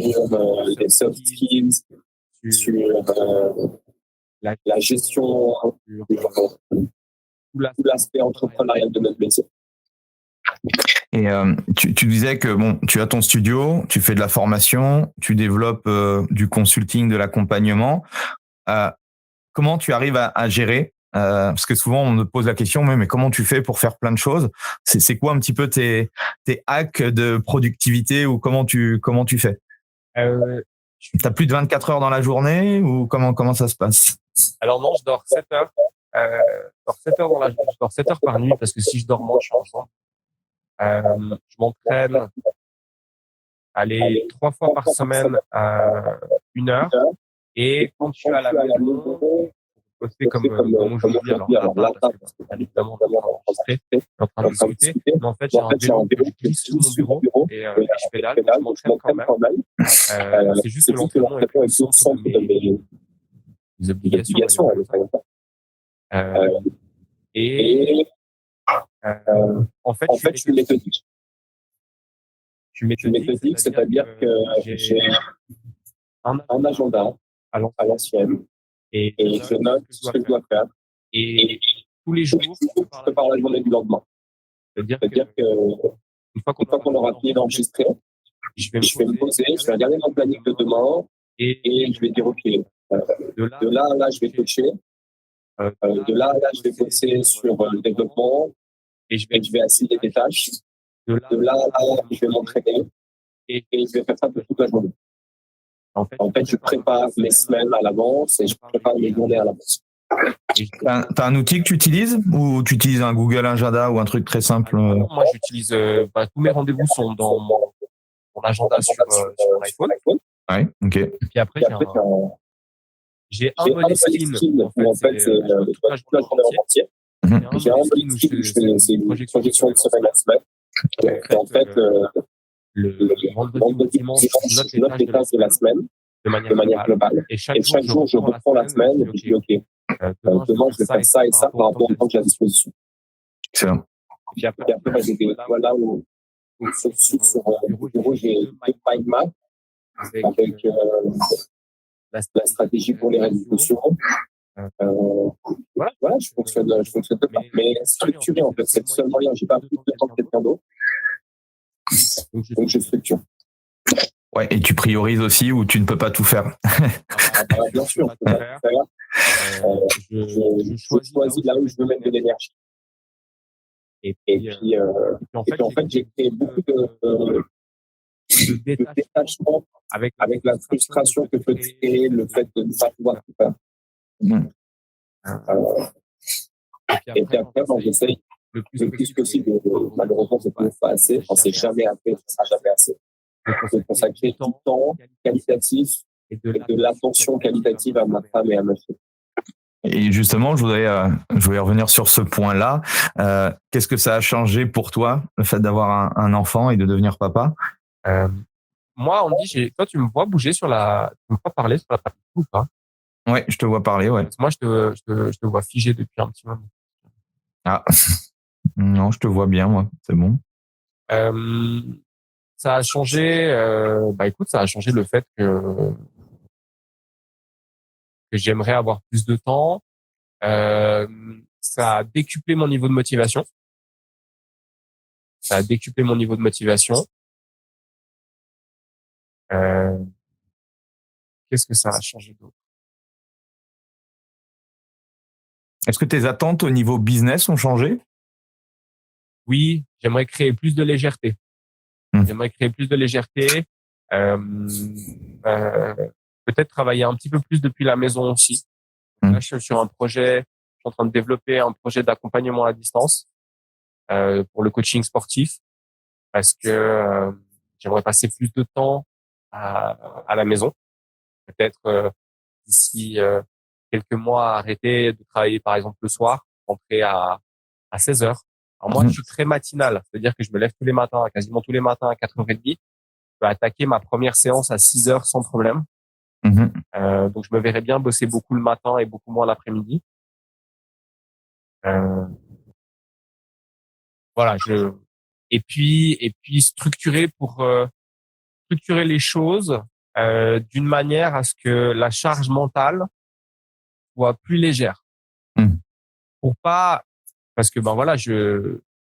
Speaker 2: les soft skills, sur la gestion, tout l'aspect entrepreneurial de notre métier.
Speaker 1: Et tu disais que bon, tu as ton studio, tu fais de la formation, tu développes du consulting, de l'accompagnement. Comment tu arrives à gérer parce que souvent on me pose la question, mais comment tu fais pour faire plein de choses? C'est quoi un petit peu tes hacks de productivité ou comment tu fais? T'as plus de 24 heures dans la journée ou comment ça se passe?
Speaker 2: Alors non, je dors 7 heures. Je dors 7 heures je dors 7 heures par nuit parce que si je dors moins, je suis en je m'entraîne 3 fois par semaine à 1 heure. Et quand je suis à la maison, poster comme aujourd'hui, alors là, parce que bien évidemment, on est enregistré, on est en train de discuter. Mais en fait, j'ai un vélo que je glisse sous mon bureau et je pédale, donc je m'entraîne quand même. C'est juste que l'entraînement est plus au centre de mes obligations. En fait, je suis méthodique. Je suis méthodique, c'est-à-dire que j'ai un agenda à l'ancienne et je note ce que je dois faire. Et tous les jours, je prépare la journée du lendemain. C'est-à-dire que une fois qu'on aura fini d'enregistrer, je vais me poser, je vais regarder mon planning de demain et je vais dire ok, de là à là, je vais coacher. De là à là, je vais bosser sur le développement et je vais assigner des tâches. De là à là, je vais m'entraîner et je vais faire ça toute la journée. En fait, je prépare mes semaines à l'avance et je prépare mes journées à l'avance.
Speaker 1: T'as un outil que tu utilises ou tu utilises un Google Agenda ou un truc très simple?
Speaker 2: Moi, j'utilise tous mes rendez-vous sont dans mon agenda sur mon iPhone.
Speaker 1: Ouais, ok.
Speaker 2: Et puis après, j'ai un Moleskine où en fait c'est toute la journée entière. J'ai un Moleskine où je fais une projection de semaine à semaine. Et en fait, le vendredi ou dimanche, je note les tâches de la semaine de manière globale. Et chaque jour, je reprends la semaine et je dis ok, demain je vais faire ça et ça par rapport au temps que j'ai à disposition.
Speaker 1: Excellent.
Speaker 2: Et puis après, j'ai des voilà où sur le bureau, j'ai deux mind maps avec la stratégie pour les réseaux sociaux. Voilà, je fonctionne pas. Mais structuré, en fait, c'est le seul moyen. J'ai pas plus de temps que quelqu'un d'autre. Donc, je structure.
Speaker 1: Ouais, et tu priorises aussi ou tu ne peux pas tout faire?
Speaker 2: Bien sûr, je peux pas faire. Je choisis là où je veux mettre de l'énergie. Et puis en fait, j'ai créé beaucoup de détachement avec la frustration que peut créer le fait de ne pas pouvoir tout faire. Et puis après, j'essaye le plus possible. Malheureusement, c'est pas assez. C'est jamais assez. Ça sera jamais assez. De consacrer du temps qualitatif et de l'attention qualitative à ma femme et à ma fille.
Speaker 1: Et justement, je voulais revenir sur ce point-là. Qu'est-ce que ça a changé pour toi, le fait d'avoir un enfant et de devenir papa?
Speaker 2: Moi, on me dit, toi, tu me vois bouger tu me vois parler sur la partie ou pas?
Speaker 1: Ouais, je te vois parler, ouais.
Speaker 2: Moi, je te vois figé depuis un petit moment.
Speaker 1: Ah, non, je te vois bien, moi. C'est bon.
Speaker 2: Ça a changé. Écoute, ça a changé le fait que j'aimerais avoir plus de temps. Ça a décuplé mon niveau de motivation. Ça a décuplé mon niveau de motivation. Euh, Qu'est-ce que ça a changé d'autre?
Speaker 1: Est-ce que tes attentes au niveau business ont changé?
Speaker 2: Oui, j'aimerais créer plus de légèreté. J'aimerais créer plus de légèreté. Euh, euh, Peut-être travailler un petit peu plus depuis la maison aussi. Là, je suis sur un projet, je suis en train de développer un projet d'accompagnement à distance pour le coaching sportif parce que j'aimerais passer plus de temps à la maison. Peut-être d'ici quelques mois arrêter de travailler par exemple le soir, rentrer à 16 heures. Alors moi, je suis très matinal, c'est-à-dire que je me lève tous les matins, quasiment tous les matins à 4h30. Je peux attaquer ma première séance à 6 heures sans problème. Donc je me verrais bien bosser beaucoup le matin et beaucoup moins l'après-midi. Euh, voilà, et puis structurer pour structurer les choses d'une manière à ce que la charge mentale soit plus légère. Pour pas, parce que ben voilà,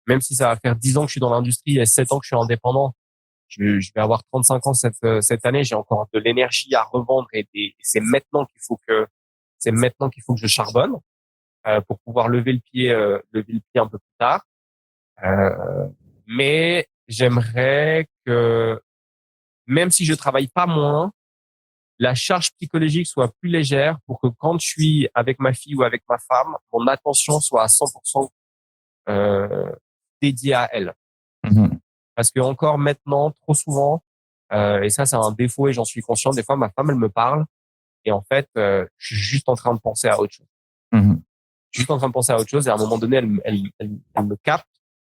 Speaker 2: même si ça va faire 10 ans que je suis dans l'industrie et 7 ans que je suis indépendant, je vais avoir 35 ans cette année, j'ai encore de l'énergie à revendre c'est maintenant qu'il faut que je charbonne pour pouvoir lever le pied un peu plus tard. Mais j'aimerais que même si je travaille pas moins, la charge psychologique soit plus légère pour que quand je suis avec ma fille ou avec ma femme, mon attention soit à 100% dédiée à elle. Parce que encore maintenant, trop souvent, et ça c'est un défaut et j'en suis conscient, des fois ma femme elle me parle et en fait je suis juste en train de penser à autre chose. Je suis juste en train de penser à autre chose et à un moment donné elle me capte,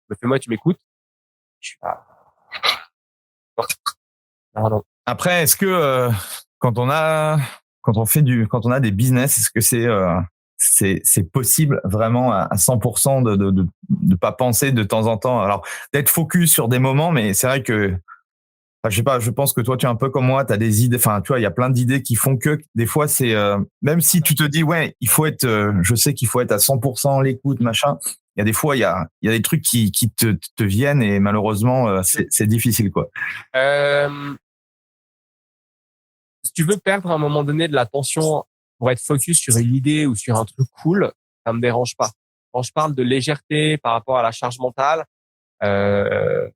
Speaker 2: me fait moi tu m'écoutes. Je suis non.
Speaker 1: Après, est-ce que quand on a quand on a des business, est-ce que c'est possible vraiment à 100% de pas penser de temps en temps, alors d'être focus sur des moments, mais c'est vrai que enfin, je sais pas, je pense que toi tu es un peu comme moi, tu as des idées, enfin tu vois, il y a plein d'idées qui font que des fois c'est même si tu te dis ouais, il faut être je sais qu'il faut être à 100% l'écoute machin, il y a des fois il y a des trucs qui te viennent et malheureusement c'est difficile quoi.
Speaker 2: Si tu veux perdre à un moment donné de l'attention pour être focus sur une idée ou sur un truc cool, ça me dérange pas. Quand je parle de légèreté par rapport à la charge mentale, je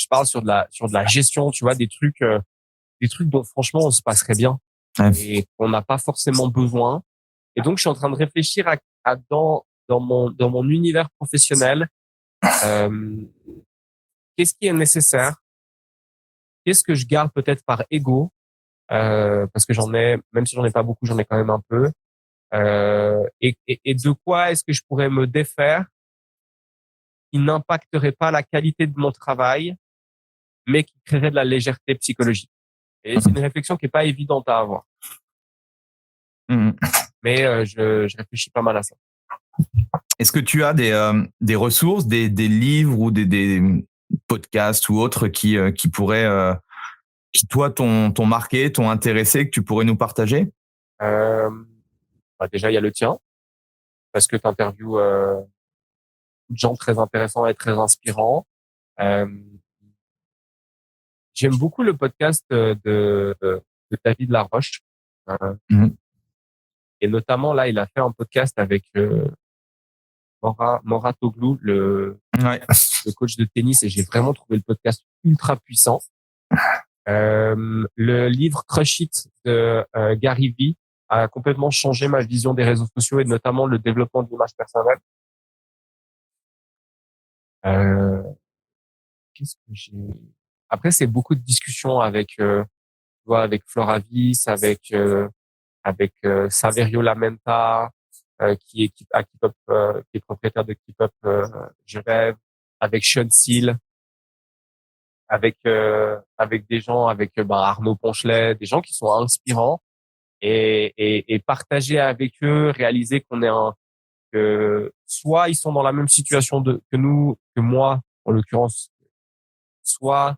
Speaker 2: parle sur de la gestion, tu vois, des trucs dont franchement on se passerait bien et qu'on n'a pas forcément besoin. Et donc je suis en train de réfléchir à dans mon univers professionnel, qu'est-ce qui est nécessaire, qu'est-ce que je garde peut-être par ego, parce que même si j'en ai pas beaucoup, j'en ai quand même un peu. Et de quoi est-ce que je pourrais me défaire qui n'impacterait pas la qualité de mon travail, mais qui créerait de la légèreté psychologique. Et c'est une réflexion qui est pas évidente à avoir. Mais je réfléchis pas mal à ça.
Speaker 1: Est-ce que tu as des ressources, des livres ou des podcasts ou autres qui pourraient qui toi t'ont marqué, t'ont intéressé, que tu pourrais nous partager?
Speaker 2: Déjà il y a le tien parce que tu interviews de gens très intéressants et très inspirants. J'aime beaucoup le podcast de David Laroche. Et notamment là, il a fait un podcast avec Mora Toglou, le coach de tennis, et j'ai vraiment trouvé le podcast ultra puissant. Le livre Crush It de Gary Vee a complètement changé ma vision des réseaux sociaux et notamment le développement de l'image personnelle. Qu'est-ce que j'ai... Après, c'est beaucoup de discussions avec, tu vois, avec Flora Vis, avec Saverio Lamenta, à Keep Up, qui est propriétaire de Keep Up, Je rêve, avec Sean Seal, avec des gens, avec Arnaud Ponchelet, des gens qui sont inspirants et partager avec eux, réaliser que soit ils sont dans la même situation que moi, en l'occurrence, soit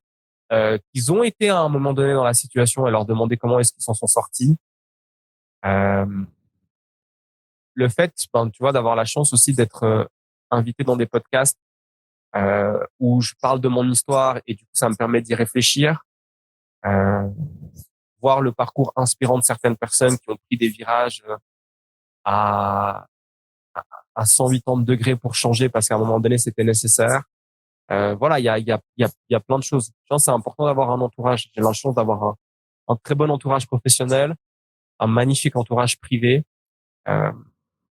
Speaker 2: qu'ils ont été à un moment donné dans la situation et leur demander comment est-ce qu'ils s'en sont sortis. Le fait, tu vois, d'avoir la chance aussi d'être invité dans des podcasts où je parle de mon histoire et du coup, ça me permet d'y réfléchir. Voir le parcours inspirant de certaines personnes qui ont pris des virages à, à 180 degrés pour changer parce qu'à un moment donné, c'était nécessaire. Voilà, il y a plein de choses. Je pense que c'est important d'avoir un entourage. J'ai la chance d'avoir un très bon entourage professionnel, un magnifique entourage privé, euh,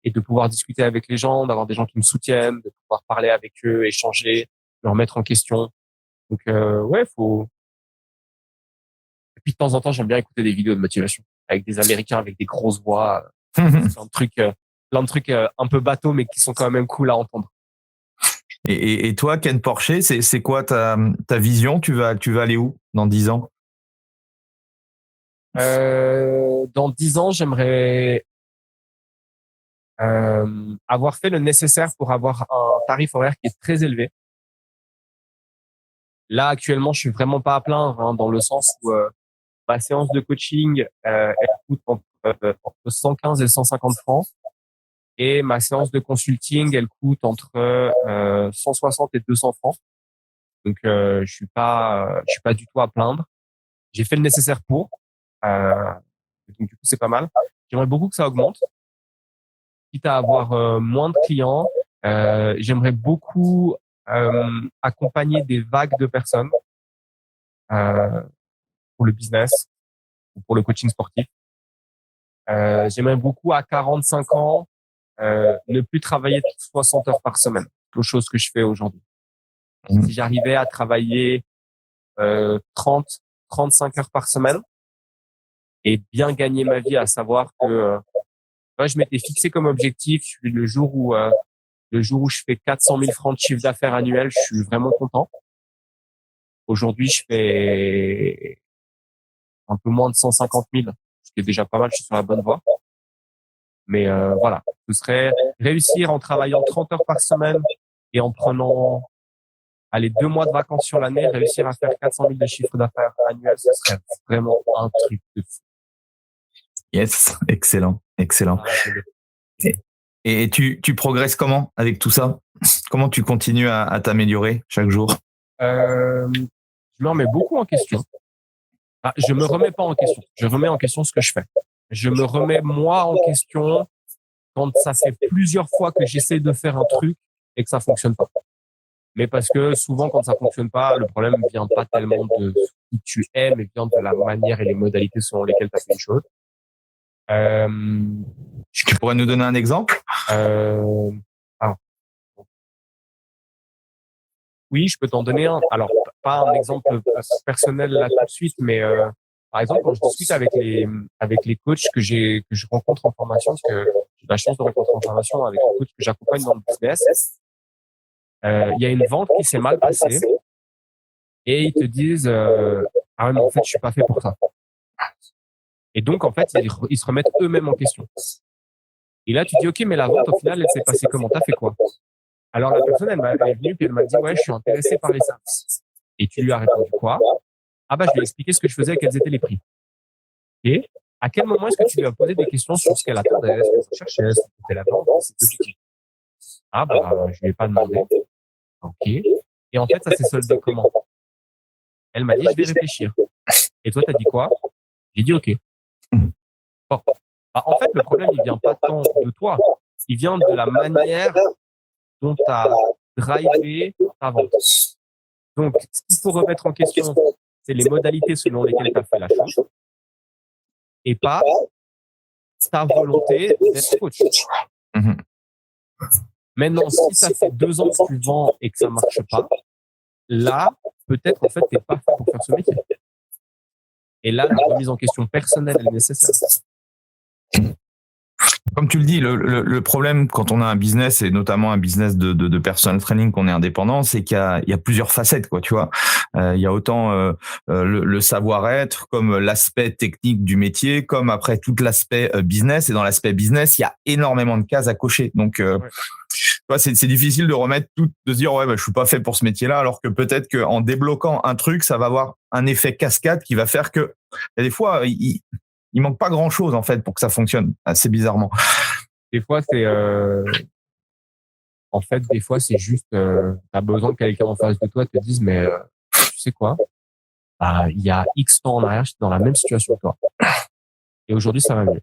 Speaker 2: et de pouvoir discuter avec les gens, d'avoir des gens qui me soutiennent, de pouvoir parler avec eux, échanger, leur mettre en question. Donc ouais, faut. Et puis de temps en temps, j'aime bien écouter des vidéos de motivation avec des Américains avec des grosses voix, plein de trucs un peu bateaux, mais qui sont quand même cool à entendre.
Speaker 1: Et toi, Ken Porcher, c'est quoi ta vision? Tu vas aller où dans 10 ans?
Speaker 2: Dans 10 ans, j'aimerais avoir fait le nécessaire pour avoir un tarif horaire qui est très élevé. Là, actuellement, je suis vraiment pas à plaindre, hein, dans le sens où ma séance de coaching, elle coûte entre 115 et 150 francs. Et ma séance de consulting, elle coûte entre 160 et 200 francs. Donc, je suis pas du tout à plaindre. J'ai fait le nécessaire pour. Donc, du coup, c'est pas mal. J'aimerais beaucoup que ça augmente, quitte à avoir moins de clients. J'aimerais beaucoup accompagner des vagues de personnes euh, pour le business ou pour le coaching sportif. J'aimerais beaucoup à 45 ans ne plus travailler 60 heures par semaine, quelque chose que je fais aujourd'hui. Si j'arrivais à travailler 35 heures par semaine et bien gagner ma vie, à savoir que moi, je m'étais fixé comme objectif le jour où je fais 400 000 francs de chiffre d'affaires annuel, je suis vraiment content. Aujourd'hui, je fais un peu moins de 150 000, ce qui est déjà pas mal, je suis sur la bonne voie. Mais voilà, ce serait réussir en travaillant 30 heures par semaine et en prenant 2 mois de vacances sur l'année, réussir à faire 400 000 de chiffre d'affaires annuel, ce serait vraiment un truc de fou.
Speaker 1: Yes, excellent. Et tu progresses comment avec tout ça? Comment tu continues à t'améliorer chaque jour?
Speaker 2: Je me remets beaucoup en question. Je me remets pas en question. Je remets en question ce que je fais. Je me remets moi en question quand ça fait plusieurs fois que j'essaie de faire un truc et que ça fonctionne pas. Mais parce que souvent, quand ça fonctionne pas, le problème vient pas tellement de qui tu es, mais vient de la manière et les modalités selon lesquelles tu as fait une chose.
Speaker 1: Tu pourrais nous donner un exemple?
Speaker 2: Oui, je peux t'en donner un. Alors, pas un exemple personnel là tout de suite, mais par exemple, quand je discute avec les coachs que je rencontre en formation, parce que j'ai la chance de rencontrer en formation avec les coachs que j'accompagne dans le business, il y a une vente qui s'est mal passée et ils te disent ah ouais, mais en fait, je suis pas fait pour ça. Et donc, en fait, ils se remettent eux-mêmes en question. Et là, tu dis ok, mais la vente au final, elle s'est passée comment? T'as fait quoi? Alors la personne, elle est venue puis elle m'a dit ouais, je suis intéressé par les services. Et tu lui as répondu quoi? Ah bah je lui ai expliqué ce que je faisais et quels étaient les prix. Et à quel moment est-ce que tu lui as posé des questions sur ce qu'elle attendait, ce qu'elle recherchait, ce que c'était la vente, ses objectifs? Ah bah je lui ai pas demandé. Ok. Et en fait ça s'est soldé comment? Elle m'a dit je vais réfléchir. Et toi t'as dit quoi? J'ai dit ok. Bon. Bah, en fait le problème il vient pas tant de toi, il vient de la manière dont tu as drivé ta vente. Donc, ce qu'il faut remettre en question, c'est les modalités selon lesquelles tu as fait la chose et pas ta volonté d'être coach.
Speaker 1: Mm-hmm.
Speaker 2: Maintenant, si ça fait 2 ans que tu vends et que ça marche pas, là, peut-être, en fait, t'es pas fait pour faire ce métier. Et là, la remise en question personnelle est nécessaire.
Speaker 1: Comme tu le dis, le problème quand on a un business, et notamment un business de personal training, qu'on est indépendant, c'est qu'il y a plusieurs facettes, quoi, tu vois. Il y a autant le savoir-être, comme l'aspect technique du métier, comme après tout l'aspect business. Et dans l'aspect business, il y a énormément de cases à cocher. Donc, ouais. C'est difficile de remettre tout, de se dire ouais, je suis pas fait pour ce métier-là, alors que peut-être qu'en débloquant un truc, ça va avoir un effet cascade qui va faire que il y a des fois il manque pas grand-chose en fait pour que ça fonctionne assez bizarrement.
Speaker 2: Des fois, c'est En fait, des fois, c'est juste, t'as besoin que quelqu'un en face de toi te dise, mais tu sais quoi, il y a X temps en arrière, j'étais dans la même situation que toi. Et aujourd'hui, ça va mieux.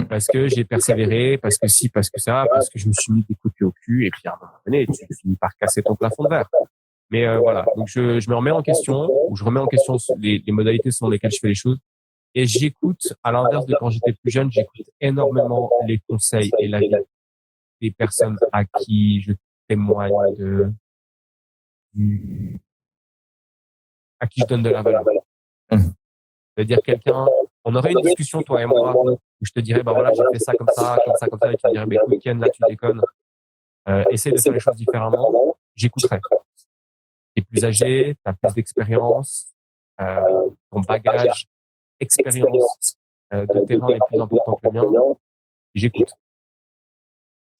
Speaker 2: Parce que j'ai persévéré, parce que si, parce que ça, parce que je me suis mis des coups de pied au cul, et puis à un moment donné, tu finis par casser ton plafond de verre. Mais voilà, donc je me remets en question, ou je remets en question les modalités selon lesquelles je fais les choses, et j'écoute, à l'inverse de quand j'étais plus jeune, j'écoute énormément les conseils et l'avis des personnes à qui je témoigne à qui je donne de la valeur. C'est-à-dire quelqu'un, on aurait une discussion, toi et moi, où je te dirais, bah voilà, j'ai fait ça comme ça, comme ça, comme ça, et tu me dirais, bah écoute, Ken, là, tu déconnes, essaye de faire les choses différemment, j'écouterai. T'es plus âgé, t'as plus d'expérience, ton bagage, expérience de terrain est plus important que le mien, j'écoute.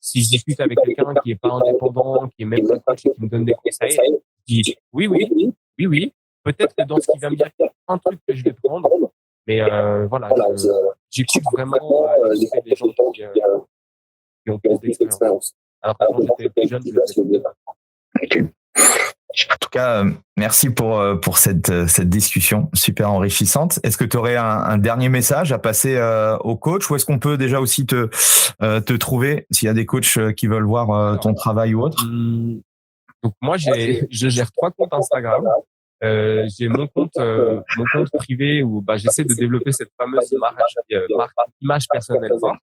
Speaker 2: Si je discute avec quelqu'un qui est pas indépendant, qui est même pas coach et qui me donne des conseils, je dis oui. Peut-être que dans ce qu'il va me dire, il y a un truc que je vais prendre, mais voilà, j'écoute vraiment les gens qui ont plus d'expérience. Alors que quand j'étais plus jeune, je le faisais pas.
Speaker 1: Okay. En tout cas, merci pour cette discussion super enrichissante. Est-ce que tu aurais un dernier message à passer au coach, ou est-ce qu'on peut déjà aussi te trouver s'il y a des coachs qui veulent voir ton travail ou autre?
Speaker 2: Donc moi, je gère 3 comptes Instagram. J'ai mon compte privé où j'essaie de développer cette fameuse image personnelle forte,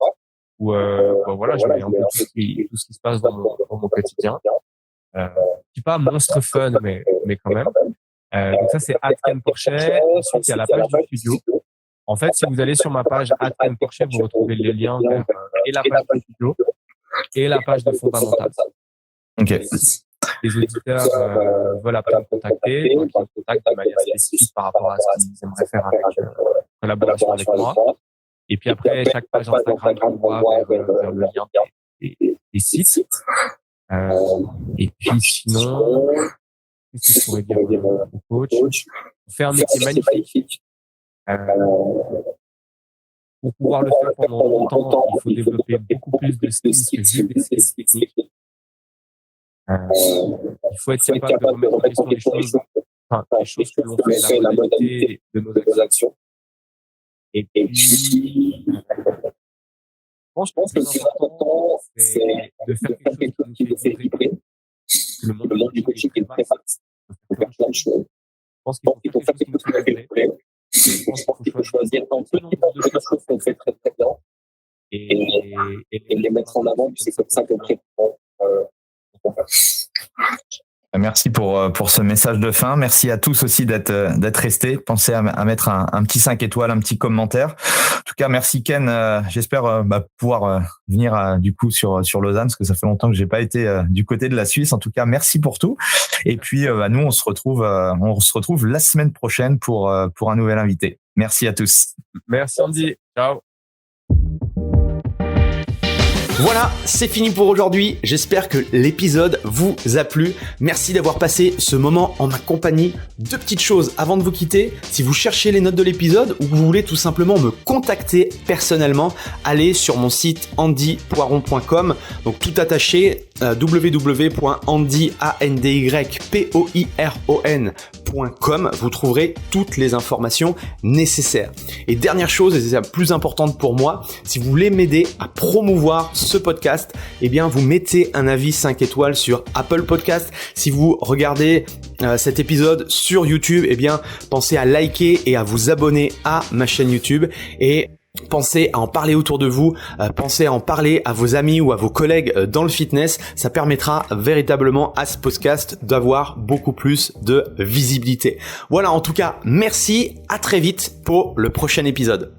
Speaker 2: où voilà, je mets un peu tout ce qui se passe dans mon quotidien. Qui pas monstre fun, mais quand même. Donc ça, c'est @KenPorchet. Ensuite, il y a la page du studio. En fait, si vous allez sur ma page @KenPorchet, vous retrouvez les liens vers et la page du studio et la page de Fondamental.
Speaker 1: Ok.
Speaker 2: Les auditeurs veulent après me contacter, donc ils me contactent de manière spécifique par rapport à ce qu'ils aimeraient faire avec collaboration avec moi. Et puis après, chaque page Instagram renvoie vers le lien des sites. Et puis sinon, qu'est-ce que je pourrais dire au coach? On fait un métier magnifique. Pour pouvoir le faire pendant longtemps, il faut développer beaucoup plus de skills que juste des skills techniques. Il faut être capable de remettre en question les choses que l'on fait, la modalité de nos actions. Et puis, je pense que le plus important, c'est de faire quelque chose qui nous fait vibrer. Le monde du coaching est très vaste. Il faut faire plein de choses. Je pense qu'il faut faire quelque chose qui nous fait vibrer. Je pense qu'il faut choisir un peu nombre de choses qu'on fait très très bien et les mettre en avant, puis c'est comme ça qu'on prépare.
Speaker 1: Merci pour ce message de fin. Merci à tous aussi d'être restés. Pensez à mettre un petit 5 étoiles, un petit commentaire. En tout cas, merci Ken. J'espère pouvoir venir du coup sur Lausanne, parce que ça fait longtemps que j'ai pas été du côté de la Suisse. En tout cas, merci pour tout. Et puis nous, on se retrouve la semaine prochaine pour un nouvel invité. Merci à tous.
Speaker 2: Merci Andy. Ciao.
Speaker 3: Voilà, c'est fini pour aujourd'hui. J'espère que l'épisode vous a plu. Merci d'avoir passé ce moment en ma compagnie. 2 petites choses avant de vous quitter. Si vous cherchez les notes de l'épisode ou que vous voulez tout simplement me contacter personnellement, allez sur mon site andypoiron.com. Donc tout attaché, www.andypoiron.com. Vous trouverez toutes les informations nécessaires. Et dernière chose, et c'est la plus importante pour moi, si vous voulez m'aider à promouvoir ce podcast, eh bien vous mettez un avis 5 étoiles sur Apple Podcast. Si vous regardez cet épisode sur YouTube, eh bien pensez à liker et à vous abonner à ma chaîne YouTube, et pensez à en parler autour de vous, pensez à en parler à vos amis ou à vos collègues dans le fitness. Ça permettra véritablement à ce podcast d'avoir beaucoup plus de visibilité. Voilà, en tout cas, merci, à très vite pour le prochain épisode.